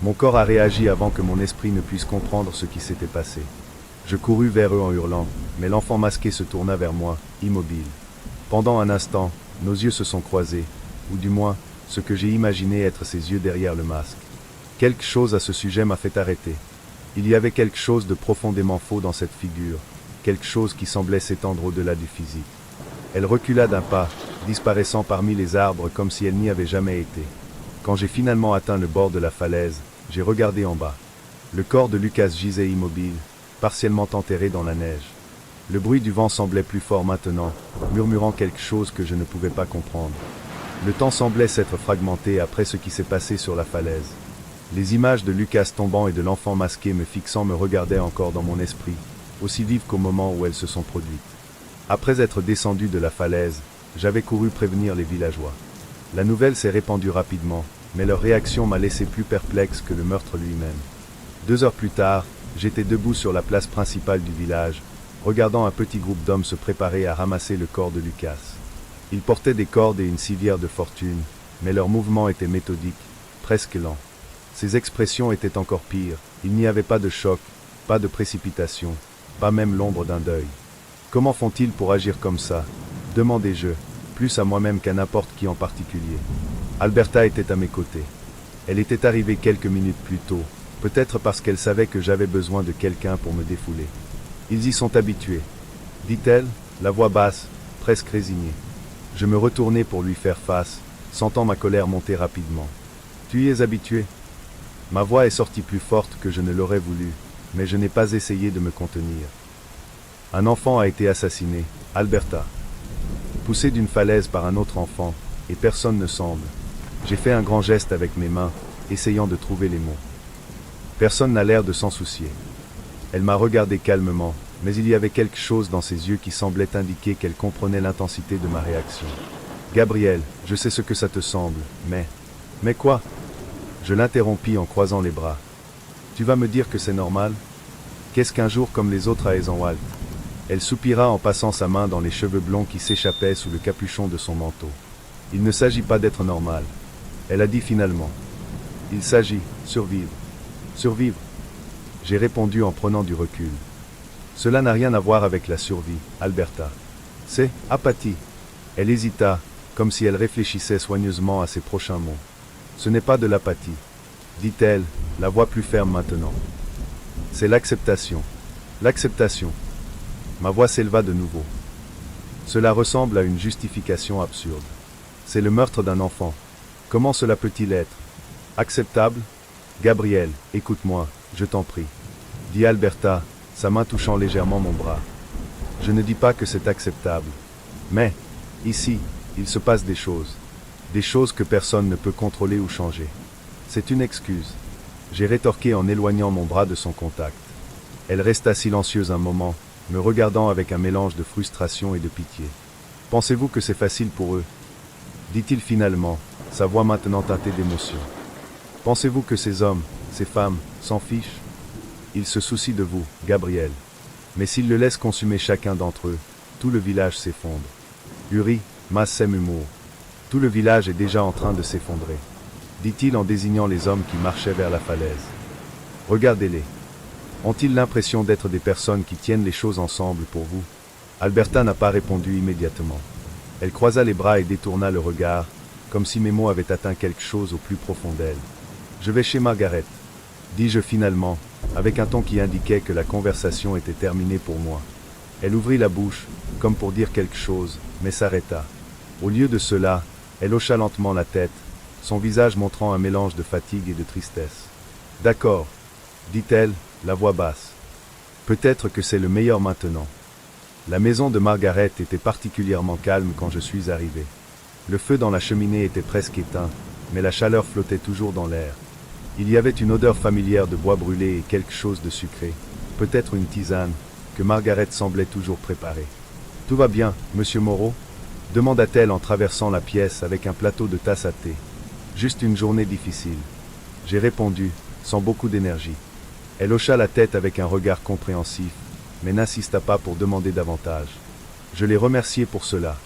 Mon corps a réagi avant que mon esprit ne puisse comprendre ce qui s'était passé. Je courus vers eux en hurlant, mais l'enfant masqué se tourna vers moi, immobile. Pendant un instant, nos yeux se sont croisés, ou du moins, ce que j'ai imaginé être ses yeux derrière le masque. Quelque chose à ce sujet m'a fait arrêter. Il y avait quelque chose de profondément faux dans cette figure, quelque chose qui semblait s'étendre au-delà du physique. Elle recula d'un pas, disparaissant parmi les arbres comme si elle n'y avait jamais été. Quand j'ai finalement atteint le bord de la falaise, j'ai regardé en bas. Le corps de Lucas gisait immobile, partiellement enterré dans la neige. Le bruit du vent semblait plus fort maintenant, murmurant quelque chose que je ne pouvais pas comprendre. Le temps semblait s'être fragmenté après ce qui s'est passé sur la falaise. Les images de Lucas tombant et de l'enfant masqué me fixant me regardaient encore dans mon esprit, aussi vives qu'au moment où elles se sont produites. Après être descendu de la falaise, j'avais couru prévenir les villageois. La nouvelle s'est répandue rapidement, mais leur réaction m'a laissé plus perplexe que le meurtre lui-même. 2 heures plus tard, j'étais debout sur la place principale du village, regardant un petit groupe d'hommes se préparer à ramasser le corps de Lucas. Ils portaient des cordes et une civière de fortune, mais leurs mouvements étaient méthodiques, presque lents. Ces expressions étaient encore pires, il n'y avait pas de choc, pas de précipitation, pas même l'ombre d'un deuil. Comment font-ils pour agir comme ça? Demandai-je, plus à moi-même qu'à n'importe qui en particulier. Alberta était à mes côtés. Elle était arrivée quelques minutes plus tôt, peut-être parce qu'elle savait que j'avais besoin de quelqu'un pour me défouler. Ils y sont habitués, dit-elle, la voix basse, presque résignée. Je me retournai pour lui faire face, sentant ma colère monter rapidement. Tu y es habitué? Ma voix est sortie plus forte que je ne l'aurais voulu, mais je n'ai pas essayé de me contenir. Un enfant a été assassiné, Alberta. Poussé d'une falaise par un autre enfant, et personne ne semble. J'ai fait un grand geste avec mes mains, essayant de trouver les mots. Personne n'a l'air de s'en soucier. Elle m'a regardé calmement, mais il y avait quelque chose dans ses yeux qui semblait indiquer qu'elle comprenait l'intensité de ma réaction. Gabriel, je sais ce que ça te semble, mais... Mais quoi? Je l'interrompis en croisant les bras. Tu vas me dire que c'est normal? Qu'est-ce qu'un jour comme les autres à Eisenwald? Elle soupira en passant sa main dans les cheveux blonds qui s'échappaient sous le capuchon de son manteau. Il ne s'agit pas d'être normal. Elle a dit finalement. Il s'agit, survivre. Survivre. J'ai répondu en prenant du recul. Cela n'a rien à voir avec la survie, Alberta. C'est apathie. Elle hésita, comme si elle réfléchissait soigneusement à ses prochains mots. Ce n'est pas de l'apathie, dit-elle, la voix plus ferme maintenant. C'est l'acceptation. L'acceptation. Ma voix s'éleva de nouveau. Cela ressemble à une justification absurde. C'est le meurtre d'un enfant. Comment cela peut-il être acceptable? Gabriel, écoute-moi, je t'en prie. Dit Alberta, sa main touchant légèrement mon bras. Je ne dis pas que c'est acceptable. Mais, ici, il se passe des choses que personne ne peut contrôler ou changer. C'est une excuse. J'ai rétorqué en éloignant mon bras de son contact. Elle resta silencieuse un moment, me regardant avec un mélange de frustration et de pitié. Pensez-vous que c'est facile pour eux? Dit-il finalement, sa voix maintenant teintée d'émotion. Pensez-vous que ces hommes, ces femmes, s'en fichent? Ils se soucient de vous, Gabriel. Mais s'ils le laissent consumer chacun d'entre eux, tout le village s'effondre. Uri, Massem humour. Tout le village est déjà en train de s'effondrer, dit-il en désignant les hommes qui marchaient vers la falaise. Regardez-les. Ont-ils l'impression d'être des personnes qui tiennent les choses ensemble pour vous? Alberta n'a pas répondu immédiatement. Elle croisa les bras et détourna le regard, comme si mes mots avaient atteint quelque chose au plus profond d'elle. Je vais chez Margaret, dis-je finalement, avec un ton qui indiquait que la conversation était terminée pour moi. Elle ouvrit la bouche, comme pour dire quelque chose, mais s'arrêta. Au lieu de cela, elle hocha lentement la tête, son visage montrant un mélange de fatigue et de tristesse. « D'accord, » dit-elle, la voix basse. « Peut-être que c'est le meilleur maintenant. » La maison de Margaret était particulièrement calme quand je suis arrivé. Le feu dans la cheminée était presque éteint, mais la chaleur flottait toujours dans l'air. Il y avait une odeur familière de bois brûlé et quelque chose de sucré, peut-être une tisane, que Margaret semblait toujours préparer. « Tout va bien, monsieur Moreau ?» demanda-t-elle en traversant la pièce avec un plateau de tasse à thé. « Juste une journée difficile. » J'ai répondu, sans beaucoup d'énergie. Elle hocha la tête avec un regard compréhensif, mais n'insista pas pour demander davantage. Je l'ai remerciée pour cela.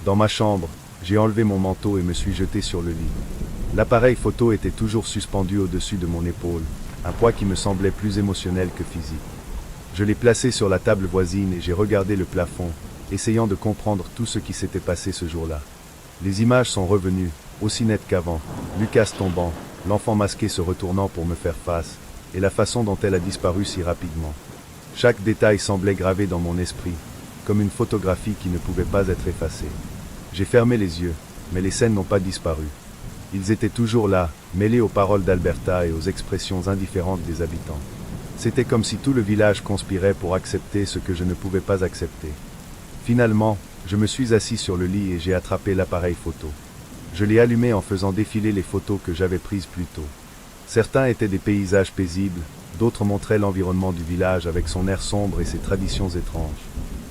Dans ma chambre, j'ai enlevé mon manteau et me suis jeté sur le lit. L'appareil photo était toujours suspendu au-dessus de mon épaule, un poids qui me semblait plus émotionnel que physique. Je l'ai placé sur la table voisine et j'ai regardé le plafond, essayant de comprendre tout ce qui s'était passé ce jour-là. Les images sont revenues, aussi nettes qu'avant, Lucas tombant, l'enfant masqué se retournant pour me faire face, et la façon dont elle a disparu si rapidement. Chaque détail semblait gravé dans mon esprit, comme une photographie qui ne pouvait pas être effacée. J'ai fermé les yeux, mais les scènes n'ont pas disparu. Ils étaient toujours là, mêlés aux paroles d'Alberta et aux expressions indifférentes des habitants. C'était comme si tout le village conspirait pour accepter ce que je ne pouvais pas accepter. Finalement, je me suis assis sur le lit et j'ai attrapé l'appareil photo. Je l'ai allumé en faisant défiler les photos que j'avais prises plus tôt. Certains étaient des paysages paisibles, d'autres montraient l'environnement du village avec son air sombre et ses traditions étranges.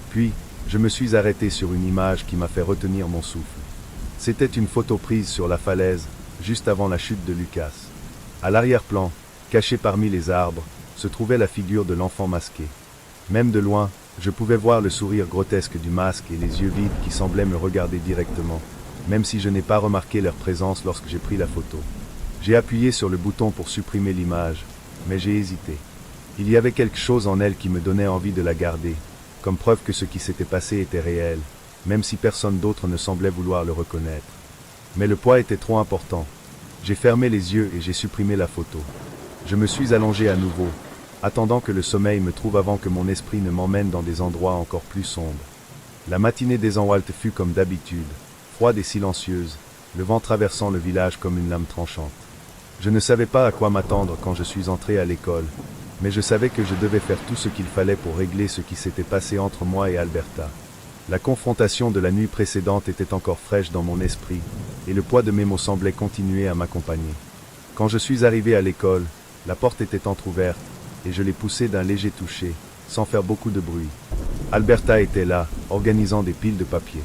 Puis, je me suis arrêté sur une image qui m'a fait retenir mon souffle. C'était une photo prise sur la falaise, juste avant la chute de Lucas. À l'arrière-plan, caché parmi les arbres, se trouvait la figure de l'enfant masqué. Même de loin, je pouvais voir le sourire grotesque du masque et les yeux vides qui semblaient me regarder directement, même si je n'ai pas remarqué leur présence lorsque j'ai pris la photo. J'ai appuyé sur le bouton pour supprimer l'image, mais j'ai hésité. Il y avait quelque chose en elle qui me donnait envie de la garder, comme preuve que ce qui s'était passé était réel, même si personne d'autre ne semblait vouloir le reconnaître. Mais le poids était trop important. J'ai fermé les yeux et j'ai supprimé la photo. Je me suis allongé à nouveau, attendant que le sommeil me trouve avant que mon esprit ne m'emmène dans des endroits encore plus sombres. La matinée d'Eisenwald fut comme d'habitude, froide et silencieuse, le vent traversant le village comme une lame tranchante. Je ne savais pas à quoi m'attendre quand je suis entré à l'école, mais je savais que je devais faire tout ce qu'il fallait pour régler ce qui s'était passé entre moi et Alberta. La confrontation de la nuit précédente était encore fraîche dans mon esprit, et le poids de mes mots semblait continuer à m'accompagner. Quand je suis arrivé à l'école, la porte était entr'ouverte, et je l'ai poussée d'un léger toucher, sans faire beaucoup de bruit. Alberta était là, organisant des piles de papier.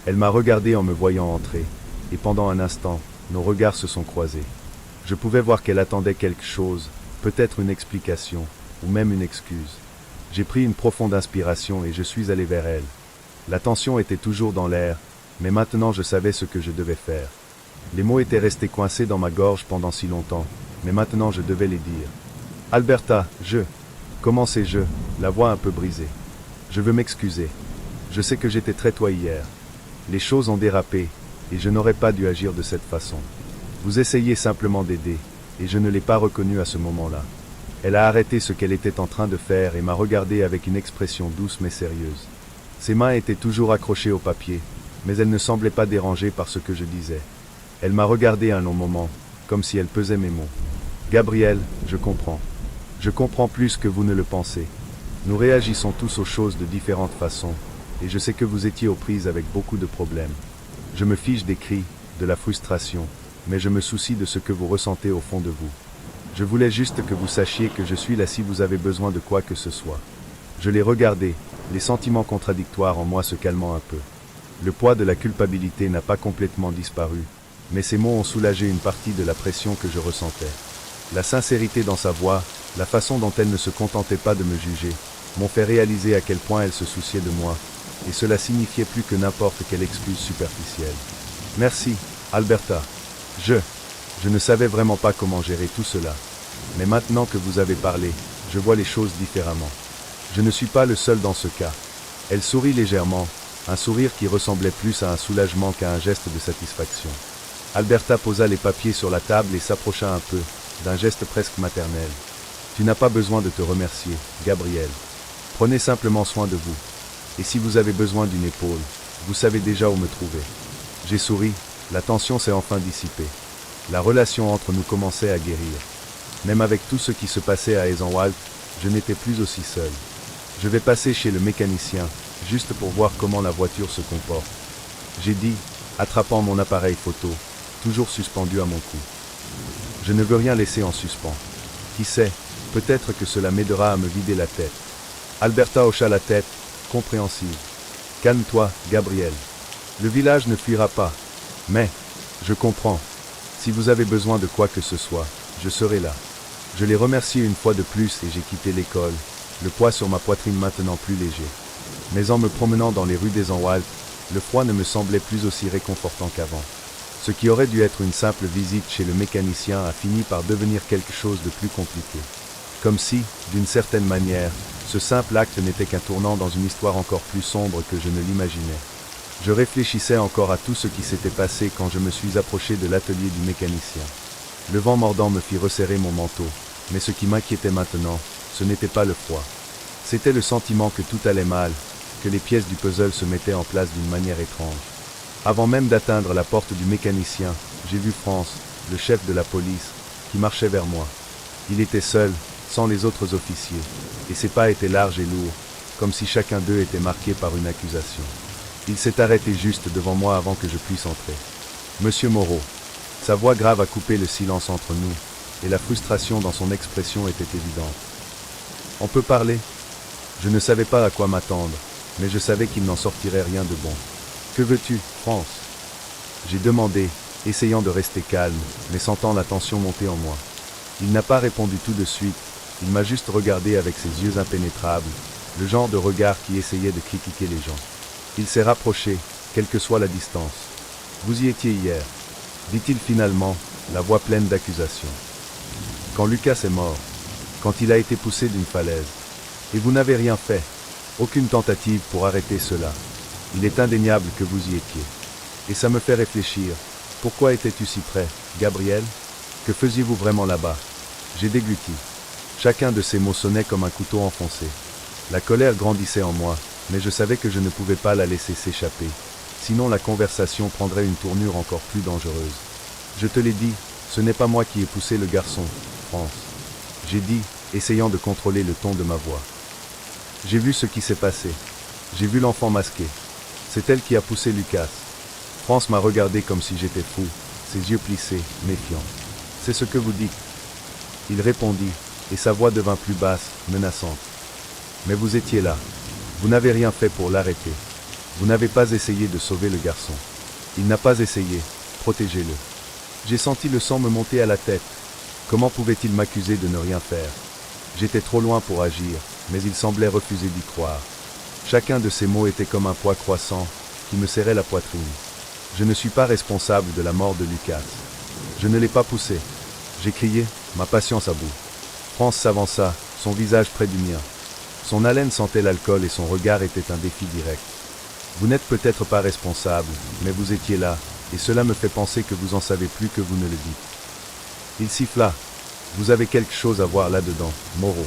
Elle m'a regardé en me voyant entrer, et pendant un instant, nos regards se sont croisés. Je pouvais voir qu'elle attendait quelque chose, peut-être une explication, ou même une excuse. J'ai pris une profonde inspiration et je suis allé vers elle. La tension était toujours dans l'air, mais maintenant je savais ce que je devais faire. Les mots étaient restés coincés dans ma gorge pendant si longtemps, mais maintenant je devais les dire. Alberta, comment c'est la voix un peu brisée. Je veux m'excuser. Je sais que j'étais très toi hier. Les choses ont dérapé, et je n'aurais pas dû agir de cette façon. Vous essayez simplement d'aider, et je ne l'ai pas reconnu à ce moment-là. Elle a arrêté ce qu'elle était en train de faire et m'a regardé avec une expression douce mais sérieuse. Ses mains étaient toujours accrochées au papier, mais elle ne semblait pas dérangée par ce que je disais. Elle m'a regardé un long moment, comme si elle pesait mes mots. Gabriel, je comprends. Je comprends plus que vous ne le pensez. Nous réagissons tous aux choses de différentes façons, et je sais que vous étiez aux prises avec beaucoup de problèmes. Je me fiche des cris, de la frustration, mais je me soucie de ce que vous ressentez au fond de vous. Je voulais juste que vous sachiez que je suis là si vous avez besoin de quoi que ce soit. Je l'ai regardé, les sentiments contradictoires en moi se calmant un peu. Le poids de la culpabilité n'a pas complètement disparu, mais ces mots ont soulagé une partie de la pression que je ressentais. La sincérité dans sa voix, la façon dont elle ne se contentait pas de me juger, m'ont fait réaliser à quel point elle se souciait de moi, et cela signifiait plus que n'importe quelle excuse superficielle. Merci, Alberta. Je ne savais vraiment pas comment gérer tout cela. Mais maintenant que vous avez parlé, je vois les choses différemment. Je ne suis pas le seul dans ce cas. Elle sourit légèrement, un sourire qui ressemblait plus à un soulagement qu'à un geste de satisfaction. Alberta posa les papiers sur la table et s'approcha un peu, d'un geste presque maternel. Tu n'as pas besoin de te remercier, Gabriel. Prenez simplement soin de vous. Et si vous avez besoin d'une épaule, vous savez déjà où me trouver. J'ai souri, la tension s'est enfin dissipée. La relation entre nous commençait à guérir. Même avec tout ce qui se passait à Eisenwald, je n'étais plus aussi seul. Je vais passer chez le mécanicien, juste pour voir comment la voiture se comporte. J'ai dit, attrapant mon appareil photo, toujours suspendu à mon cou. Je ne veux rien laisser en suspens. Qui sait, peut-être que cela m'aidera à me vider la tête. Alberta hocha la tête, compréhensive. Calme-toi, Gabriel. Le village ne fuira pas. Mais, je comprends. Si vous avez besoin de quoi que ce soit, je serai là. Je l'ai remercié une fois de plus et j'ai quitté l'école, le poids sur ma poitrine maintenant plus léger. Mais en me promenant dans les rues d'Eisenwald, le froid ne me semblait plus aussi réconfortant qu'avant. Ce qui aurait dû être une simple visite chez le mécanicien a fini par devenir quelque chose de plus compliqué. Comme si, d'une certaine manière, ce simple acte n'était qu'un tournant dans une histoire encore plus sombre que je ne l'imaginais. Je réfléchissais encore à tout ce qui s'était passé quand je me suis approché de l'atelier du mécanicien. Le vent mordant me fit resserrer mon manteau, mais ce qui m'inquiétait maintenant, ce n'était pas le froid. C'était le sentiment que tout allait mal, que les pièces du puzzle se mettaient en place d'une manière étrange. Avant même d'atteindre la porte du mécanicien, j'ai vu France, le chef de la police, qui marchait vers moi. Il était seul, sans les autres officiers, et ses pas étaient larges et lourds, comme si chacun d'eux était marqué par une accusation. Il s'est arrêté juste devant moi avant que je puisse entrer. Monsieur Moreau. Sa voix grave a coupé le silence entre nous, et la frustration dans son expression était évidente. On peut parler? Je ne savais pas à quoi m'attendre, mais je savais qu'il n'en sortirait rien de bon. Que veux-tu, France? J'ai demandé, essayant de rester calme, mais sentant la tension monter en moi. Il n'a pas répondu tout de suite, il m'a juste regardé avec ses yeux impénétrables, le genre de regard qui essayait de critiquer les gens. Il s'est rapproché, quelle que soit la distance. Vous y étiez hier, dit-il finalement, la voix pleine d'accusation. Quand Lucas est mort, quand il a été poussé d'une falaise, et vous n'avez rien fait, aucune tentative pour arrêter cela. Il est indéniable que vous y étiez. Et ça me fait réfléchir, pourquoi étais-tu si près, Gabriel? Que faisiez-vous vraiment là-bas? J'ai dégluti. Chacun de ces mots sonnait comme un couteau enfoncé. La colère grandissait en moi, mais je savais que je ne pouvais pas la laisser s'échapper. Sinon la conversation prendrait une tournure encore plus dangereuse. Je te l'ai dit, ce n'est pas moi qui ai poussé le garçon, France. J'ai dit, essayant de contrôler le ton de ma voix. J'ai vu ce qui s'est passé. J'ai vu l'enfant masqué. C'est elle qui a poussé Lucas. France m'a regardé comme si j'étais fou, ses yeux plissés, méfiants. C'est ce que vous dites. Il répondit, et sa voix devint plus basse, menaçante. Mais vous étiez là. Vous n'avez rien fait pour l'arrêter. Vous n'avez pas essayé de sauver le garçon. Il n'a pas essayé. Protégez-le. J'ai senti le sang me monter à la tête. Comment pouvait-il m'accuser de ne rien faire? J'étais trop loin pour agir, mais il semblait refuser d'y croire. Chacun de ces mots était comme un poids croissant qui me serrait la poitrine. Je ne suis pas responsable de la mort de Lucas. Je ne l'ai pas poussé. J'ai crié, ma patience à bout. France s'avança, son visage près du mien. Son haleine sentait l'alcool et son regard était un défi direct. Vous n'êtes peut-être pas responsable, mais vous étiez là, et cela me fait penser que vous en savez plus que vous ne le dites. Il siffla. Vous avez quelque chose à voir là-dedans, Moreau.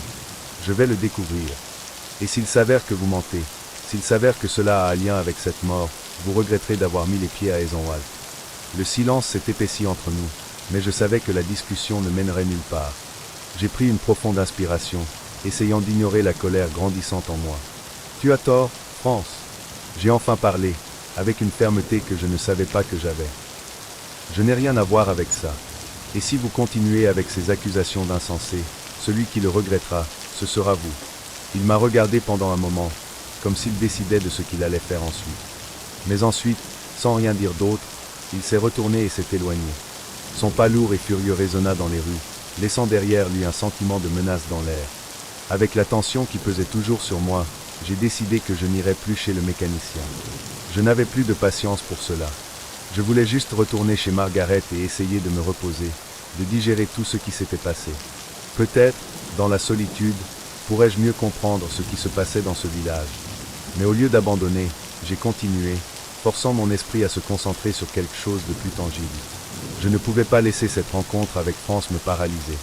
Je vais le découvrir. Et s'il s'avère que vous mentez, s'il s'avère que cela a un lien avec cette mort, vous regretterez d'avoir mis les pieds à Eisenwald. Le silence s'est épaissi entre nous, mais je savais que la discussion ne mènerait nulle part. J'ai pris une profonde inspiration, essayant d'ignorer la colère grandissante en moi. Tu as tort, France. J'ai enfin parlé, avec une fermeté que je ne savais pas que j'avais. Je n'ai rien à voir avec ça. Et si vous continuez avec ces accusations d'insensé, celui qui le regrettera, ce sera vous. Il m'a regardé pendant un moment, comme s'il décidait de ce qu'il allait faire ensuite. Mais ensuite, sans rien dire d'autre, il s'est retourné et s'est éloigné. Son pas lourd et furieux résonna dans les rues, laissant derrière lui un sentiment de menace dans l'air. Avec la tension qui pesait toujours sur moi, j'ai décidé que je n'irais plus chez le mécanicien. Je n'avais plus de patience pour cela. Je voulais juste retourner chez Margaret et essayer de me reposer, de digérer tout ce qui s'était passé. Peut-être, dans la solitude, pourrais-je mieux comprendre ce qui se passait dans ce village. Mais au lieu d'abandonner, j'ai continué, forçant mon esprit à se concentrer sur quelque chose de plus tangible. Je ne pouvais pas laisser cette rencontre avec France me paralyser.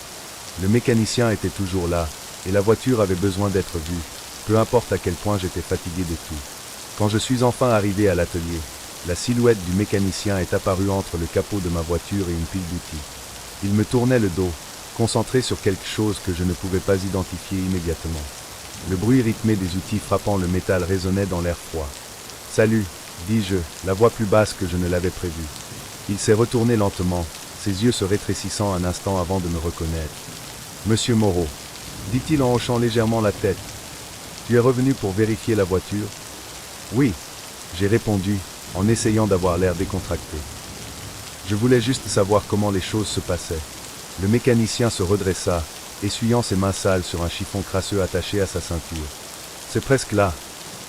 Le mécanicien était toujours là, et la voiture avait besoin d'être vue, peu importe à quel point j'étais fatigué de tout. Quand je suis enfin arrivé à l'atelier, la silhouette du mécanicien est apparue entre le capot de ma voiture et une pile d'outils. Il me tournait le dos, concentré sur quelque chose que je ne pouvais pas identifier immédiatement. Le bruit rythmé des outils frappant le métal résonnait dans l'air froid. « Salut !» dis-je, la voix plus basse que je ne l'avais prévu. Il s'est retourné lentement, ses yeux se rétrécissant un instant avant de me reconnaître. « Monsieur Moreau !» dit-il en hochant légèrement la tête. « Tu es revenu pour vérifier la voiture ?»« Oui !» j'ai répondu, en essayant d'avoir l'air décontracté. Je voulais juste savoir comment les choses se passaient. Le mécanicien se redressa, essuyant ses mains sales sur un chiffon crasseux attaché à sa ceinture. « C'est presque là !»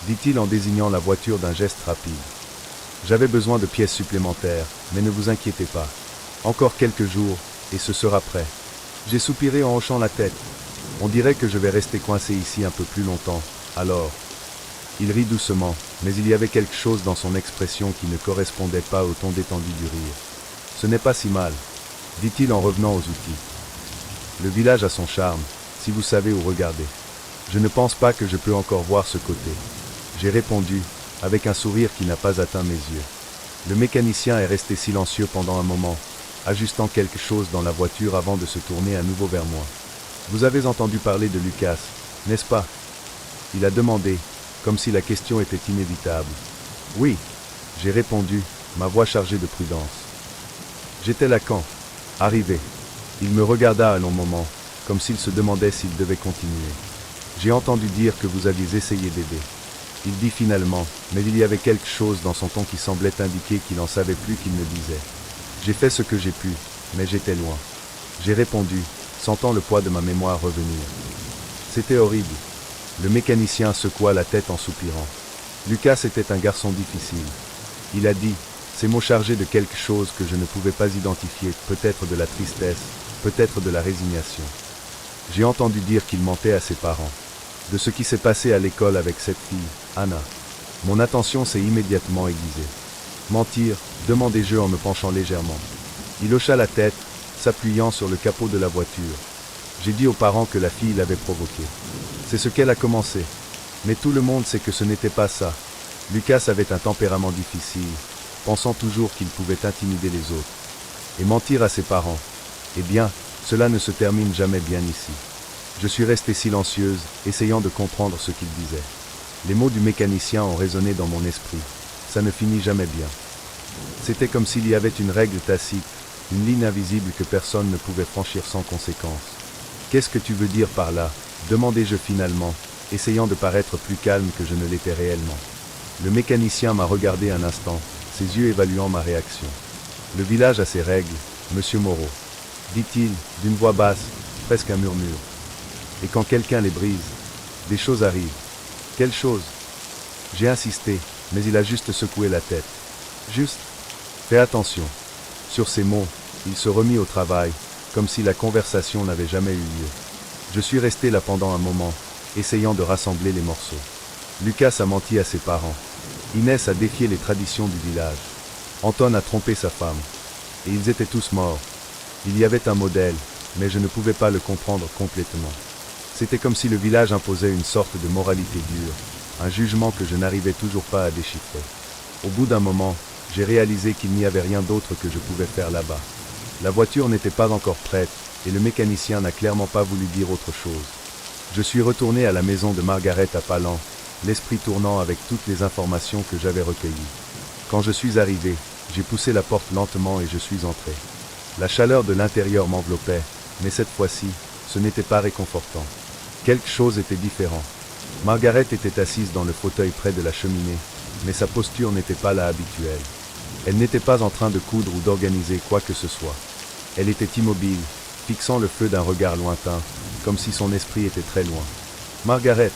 dit-il en désignant la voiture d'un geste rapide. J'avais besoin de pièces supplémentaires, mais ne vous inquiétez pas. Encore quelques jours, et ce sera prêt. J'ai soupiré en hochant la tête. On dirait que je vais rester coincé ici un peu plus longtemps, alors... Il rit doucement, mais il y avait quelque chose dans son expression qui ne correspondait pas au ton détendu du rire. Ce n'est pas si mal, dit-il en revenant aux outils. Le village a son charme, si vous savez où regarder. Je ne pense pas que je peux encore voir ce côté. J'ai répondu, avec un sourire qui n'a pas atteint mes yeux. Le mécanicien est resté silencieux pendant un moment, ajustant quelque chose dans la voiture avant de se tourner à nouveau vers moi. Vous avez entendu parler de Lucas, n'est-ce pas? Il a demandé, comme si la question était inévitable. Oui, j'ai répondu, ma voix chargée de prudence. J'étais là quand, arrivé. Il me regarda un long moment, comme s'il se demandait s'il devait continuer. J'ai entendu dire que vous aviez essayé d'aider. Il dit finalement, mais il y avait quelque chose dans son ton qui semblait indiquer qu'il n'en savait plus qu'il ne disait. J'ai fait ce que j'ai pu, mais j'étais loin. J'ai répondu, sentant le poids de ma mémoire revenir. C'était horrible. Le mécanicien secoua la tête en soupirant. Lucas était un garçon difficile. Il a dit, ces mots chargés de quelque chose que je ne pouvais pas identifier, peut-être de la tristesse, peut-être de la résignation. J'ai entendu dire qu'il mentait à ses parents. De ce qui s'est passé à l'école avec cette fille, Anna. Mon attention s'est immédiatement aiguisée. Mentir, demandai-je en me penchant légèrement. Il hocha la tête, s'appuyant sur le capot de la voiture. J'ai dit aux parents que la fille l'avait provoqué. C'est ce qu'elle a commencé. Mais tout le monde sait que ce n'était pas ça. Lucas avait un tempérament difficile, pensant toujours qu'il pouvait intimider les autres. Et mentir à ses parents. Eh bien, cela ne se termine jamais bien ici. Je suis restée silencieuse, essayant de comprendre ce qu'il disait. Les mots du mécanicien ont résonné dans mon esprit. Ça ne finit jamais bien. C'était comme s'il y avait une règle tacite, une ligne invisible que personne ne pouvait franchir sans conséquence. Qu'est-ce que tu veux dire par là? Demandai-je finalement, essayant de paraître plus calme que je ne l'étais réellement. Le mécanicien m'a regardé un instant, ses yeux évaluant ma réaction. Le village a ses règles, monsieur Moreau, dit-il, d'une voix basse, presque un murmure. Et quand quelqu'un les brise, des choses arrivent. Quelles choses? J'ai insisté, mais il a juste secoué la tête. Juste. Fais attention. Sur ces mots, il se remit au travail, comme si la conversation n'avait jamais eu lieu. Je suis resté là pendant un moment, essayant de rassembler les morceaux. Lucas a menti à ses parents. Inès a défié les traditions du village. Anton a trompé sa femme. Et ils étaient tous morts. Il y avait un modèle, mais je ne pouvais pas le comprendre complètement. C'était comme si le village imposait une sorte de moralité dure, un jugement que je n'arrivais toujours pas à déchiffrer. Au bout d'un moment, j'ai réalisé qu'il n'y avait rien d'autre que je pouvais faire là-bas. La voiture n'était pas encore prête, et le mécanicien n'a clairement pas voulu dire autre chose. Je suis retourné à la maison de Margaret à Palan, l'esprit tournant avec toutes les informations que j'avais recueillies. Quand je suis arrivé, j'ai poussé la porte lentement et je suis entré. La chaleur de l'intérieur m'enveloppait, mais cette fois-ci, ce n'était pas réconfortant. Quelque chose était différent. Margaret était assise dans le fauteuil près de la cheminée, mais sa posture n'était pas la habituelle. Elle n'était pas en train de coudre ou d'organiser quoi que ce soit. Elle était immobile, fixant le feu d'un regard lointain, comme si son esprit était très loin. « Margaret !»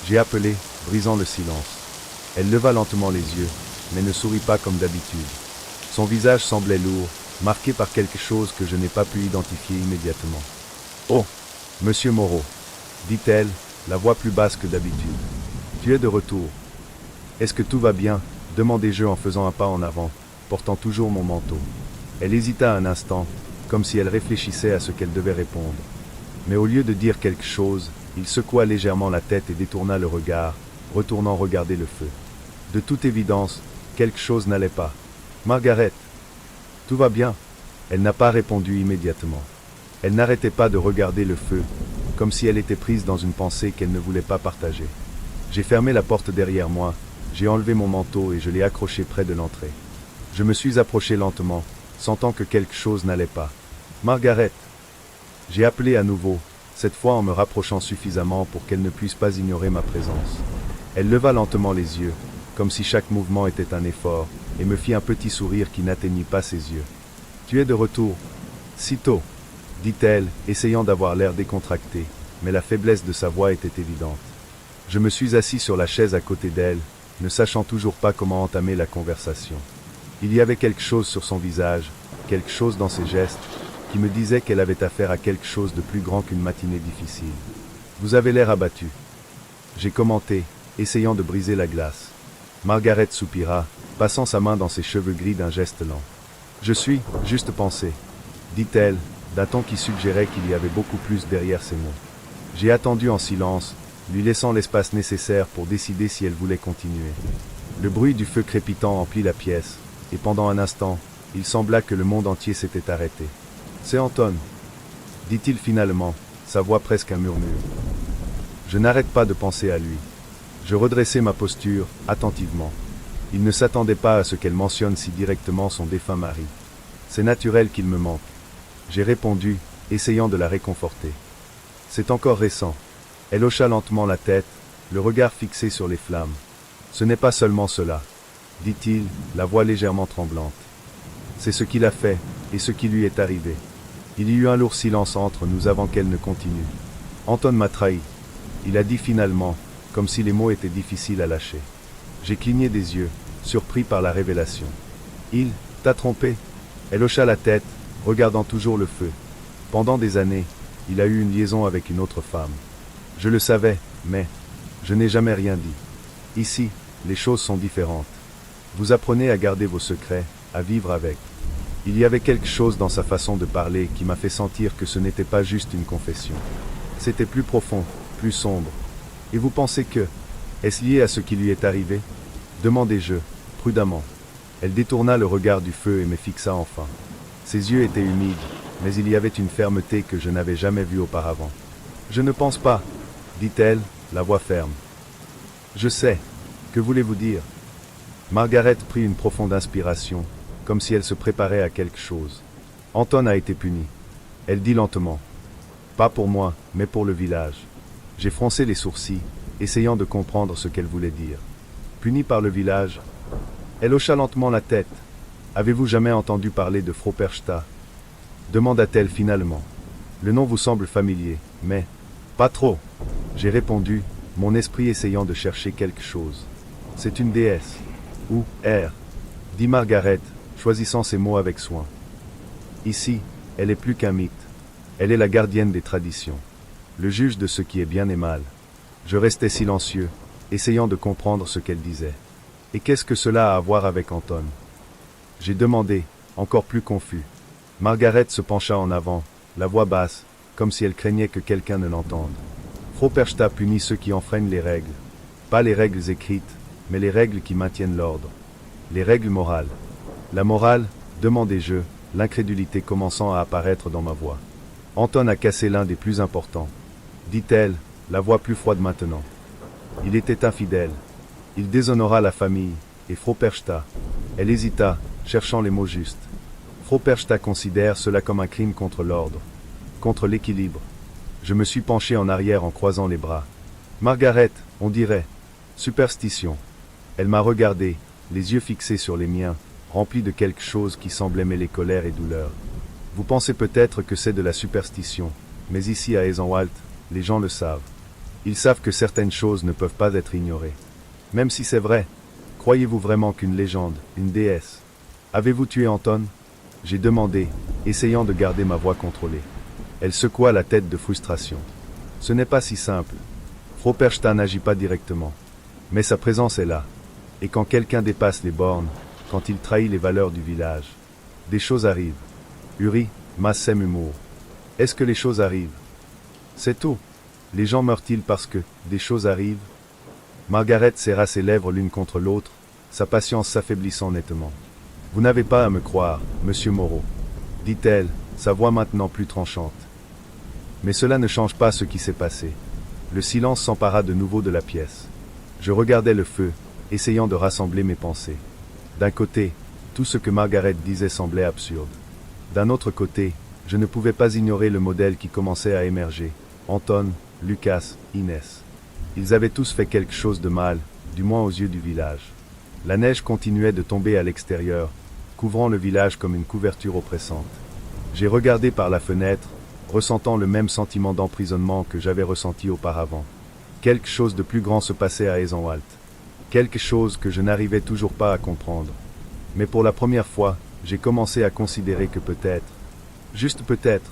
J'ai appelé, brisant le silence. Elle leva lentement les yeux, mais ne sourit pas comme d'habitude. Son visage semblait lourd, marqué par quelque chose que je n'ai pas pu identifier immédiatement. « Oh, monsieur Moreau !» dit-elle, la voix plus basse que d'habitude. « Tu es de retour. Est-ce que tout va bien ?» demandai-je en faisant un pas en avant, portant toujours mon manteau. Elle hésita un instant, comme si elle réfléchissait à ce qu'elle devait répondre. Mais au lieu de dire quelque chose, il secoua légèrement la tête et détourna le regard, retournant regarder le feu. De toute évidence, quelque chose n'allait pas. « Margaret, tout va bien ?» Elle n'a pas répondu immédiatement. Elle n'arrêtait pas de regarder le feu, comme si elle était prise dans une pensée qu'elle ne voulait pas partager. J'ai fermé la porte derrière moi, j'ai enlevé mon manteau et je l'ai accroché près de l'entrée. Je me suis approché lentement, sentant que quelque chose n'allait pas. « Margaret !» J'ai appelé à nouveau, cette fois en me rapprochant suffisamment pour qu'elle ne puisse pas ignorer ma présence. Elle leva lentement les yeux, comme si chaque mouvement était un effort, et me fit un petit sourire qui n'atteignit pas ses yeux. « Tu es de retour ?»« Si tôt ?» dit-elle, essayant d'avoir l'air décontracté, mais la faiblesse de sa voix était évidente. Je me suis assis sur la chaise à côté d'elle, ne sachant toujours pas comment entamer la conversation. Il y avait quelque chose sur son visage, quelque chose dans ses gestes, qui me disait qu'elle avait affaire à quelque chose de plus grand qu'une matinée difficile. « Vous avez l'air abattu. » J'ai commenté, essayant de briser la glace. Margaret soupira, passant sa main dans ses cheveux gris d'un geste lent. « Je suis, juste pensé, » dit-elle, d'un ton qui suggérait qu'il y avait beaucoup plus derrière ces mots. J'ai attendu en silence, lui laissant l'espace nécessaire pour décider si elle voulait continuer. Le bruit du feu crépitant emplit la pièce, et pendant un instant, il sembla que le monde entier s'était arrêté. « C'est Anton !» dit-il finalement, sa voix presque un murmure. Je n'arrête pas de penser à lui. Je redressai ma posture, attentivement. Il ne s'attendait pas à ce qu'elle mentionne si directement son défunt mari. C'est naturel qu'il me manque. J'ai répondu, essayant de la réconforter. C'est encore récent. Elle hocha lentement la tête, le regard fixé sur les flammes. Ce n'est pas seulement cela, dit-il, la voix légèrement tremblante. C'est ce qu'il a fait, et ce qui lui est arrivé. Il y eut un lourd silence entre nous avant qu'elle ne continue. Anton m'a trahi. Il a dit finalement, comme si les mots étaient difficiles à lâcher. J'ai cligné des yeux, surpris par la révélation. Il t'a trompé? Elle hocha la tête, regardant toujours le feu. Pendant des années, il a eu une liaison avec une autre femme. Je le savais, mais je n'ai jamais rien dit. Ici, les choses sont différentes. Vous apprenez à garder vos secrets, à vivre avec. Il y avait quelque chose dans sa façon de parler qui m'a fait sentir que ce n'était pas juste une confession. C'était plus profond, plus sombre. Et vous pensez que... Est-ce lié à ce qui lui est arrivé? Demandai-je, prudemment. Elle détourna le regard du feu et me fixa enfin. Ses yeux étaient humides, mais il y avait une fermeté que je n'avais jamais vue auparavant. « Je ne pense pas, » dit-elle, la voix ferme. « Je sais. Que voulez-vous dire ?» Margaret prit une profonde inspiration, comme si elle se préparait à quelque chose. Anton a été puni. Elle dit lentement. « Pas pour moi, mais pour le village. J'ai froncé les sourcils, essayant de comprendre ce qu'elle voulait dire. Punie par le village? Elle hocha lentement la tête. Avez-vous jamais entendu parler de Fropersta? Demanda-t-elle finalement. Le nom vous semble familier, mais... Pas trop. J'ai répondu, mon esprit essayant de chercher quelque chose. C'est une déesse. Ou, dit Margaret, choisissant ses mots avec soin. Ici, elle est plus qu'un mythe. Elle est la gardienne des traditions. Le juge de ce qui est bien et mal. Je restais silencieux, essayant de comprendre ce qu'elle disait. Et qu'est-ce que cela a à voir avec Anton? J'ai demandé, encore plus confus. Margaret se pencha en avant, la voix basse, comme si elle craignait que quelqu'un ne l'entende. Fropersta punit ceux qui enfreignent les règles. Pas les règles écrites, mais les règles qui maintiennent l'ordre. Les règles morales. La morale, demandai-je, l'incrédulité commençant à apparaître dans ma voix. Anton a cassé l'un des plus importants. Dit-elle, la voix plus froide maintenant. Il était infidèle. Il déshonora la famille, et Fropersta. Elle hésita, cherchant les mots justes. Fropersta considère cela comme un crime contre l'ordre, contre l'équilibre. Je me suis penché en arrière en croisant les bras. Margaret, on dirait. Superstition. Elle m'a regardé, les yeux fixés sur les miens, remplis de quelque chose qui semblait mêler colère et douleur. Vous pensez peut-être que c'est de la superstition, mais ici à Eisenwald, les gens le savent. Ils savent que certaines choses ne peuvent pas être ignorées. Même si c'est vrai, croyez-vous vraiment qu'une légende, une déesse... Avez-vous tué Anton? J'ai demandé, essayant de garder ma voix contrôlée. Elle secoua la tête de frustration. Ce n'est pas si simple. Fropersta n'agit pas directement. Mais sa présence est là. Et quand quelqu'un dépasse les bornes, quand il trahit les valeurs du village, des choses arrivent. Uri, Massem humour. Est-ce que les choses arrivent? C'est tout. Les gens meurent-ils parce que des choses arrivent? Margaret serra ses lèvres l'une contre l'autre, sa patience s'affaiblissant nettement. Vous n'avez pas à me croire, monsieur Moreau, dit-elle, sa voix maintenant plus tranchante. Mais cela ne change pas ce qui s'est passé. Le silence s'empara de nouveau de la pièce. Je regardais le feu, essayant de rassembler mes pensées. D'un côté, tout ce que Margaret disait semblait absurde. D'un autre côté, je ne pouvais pas ignorer le modèle qui commençait à émerger. Anton, Lucas, Inès. Ils avaient tous fait quelque chose de mal, du moins aux yeux du village. La neige continuait de tomber à l'extérieur, couvrant le village comme une couverture oppressante. J'ai regardé par la fenêtre, ressentant le même sentiment d'emprisonnement que j'avais ressenti auparavant. Quelque chose de plus grand se passait à Eisenwald. Quelque chose que je n'arrivais toujours pas à comprendre. Mais pour la première fois, j'ai commencé à considérer que peut-être, juste peut-être,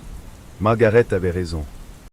Margaret avait raison.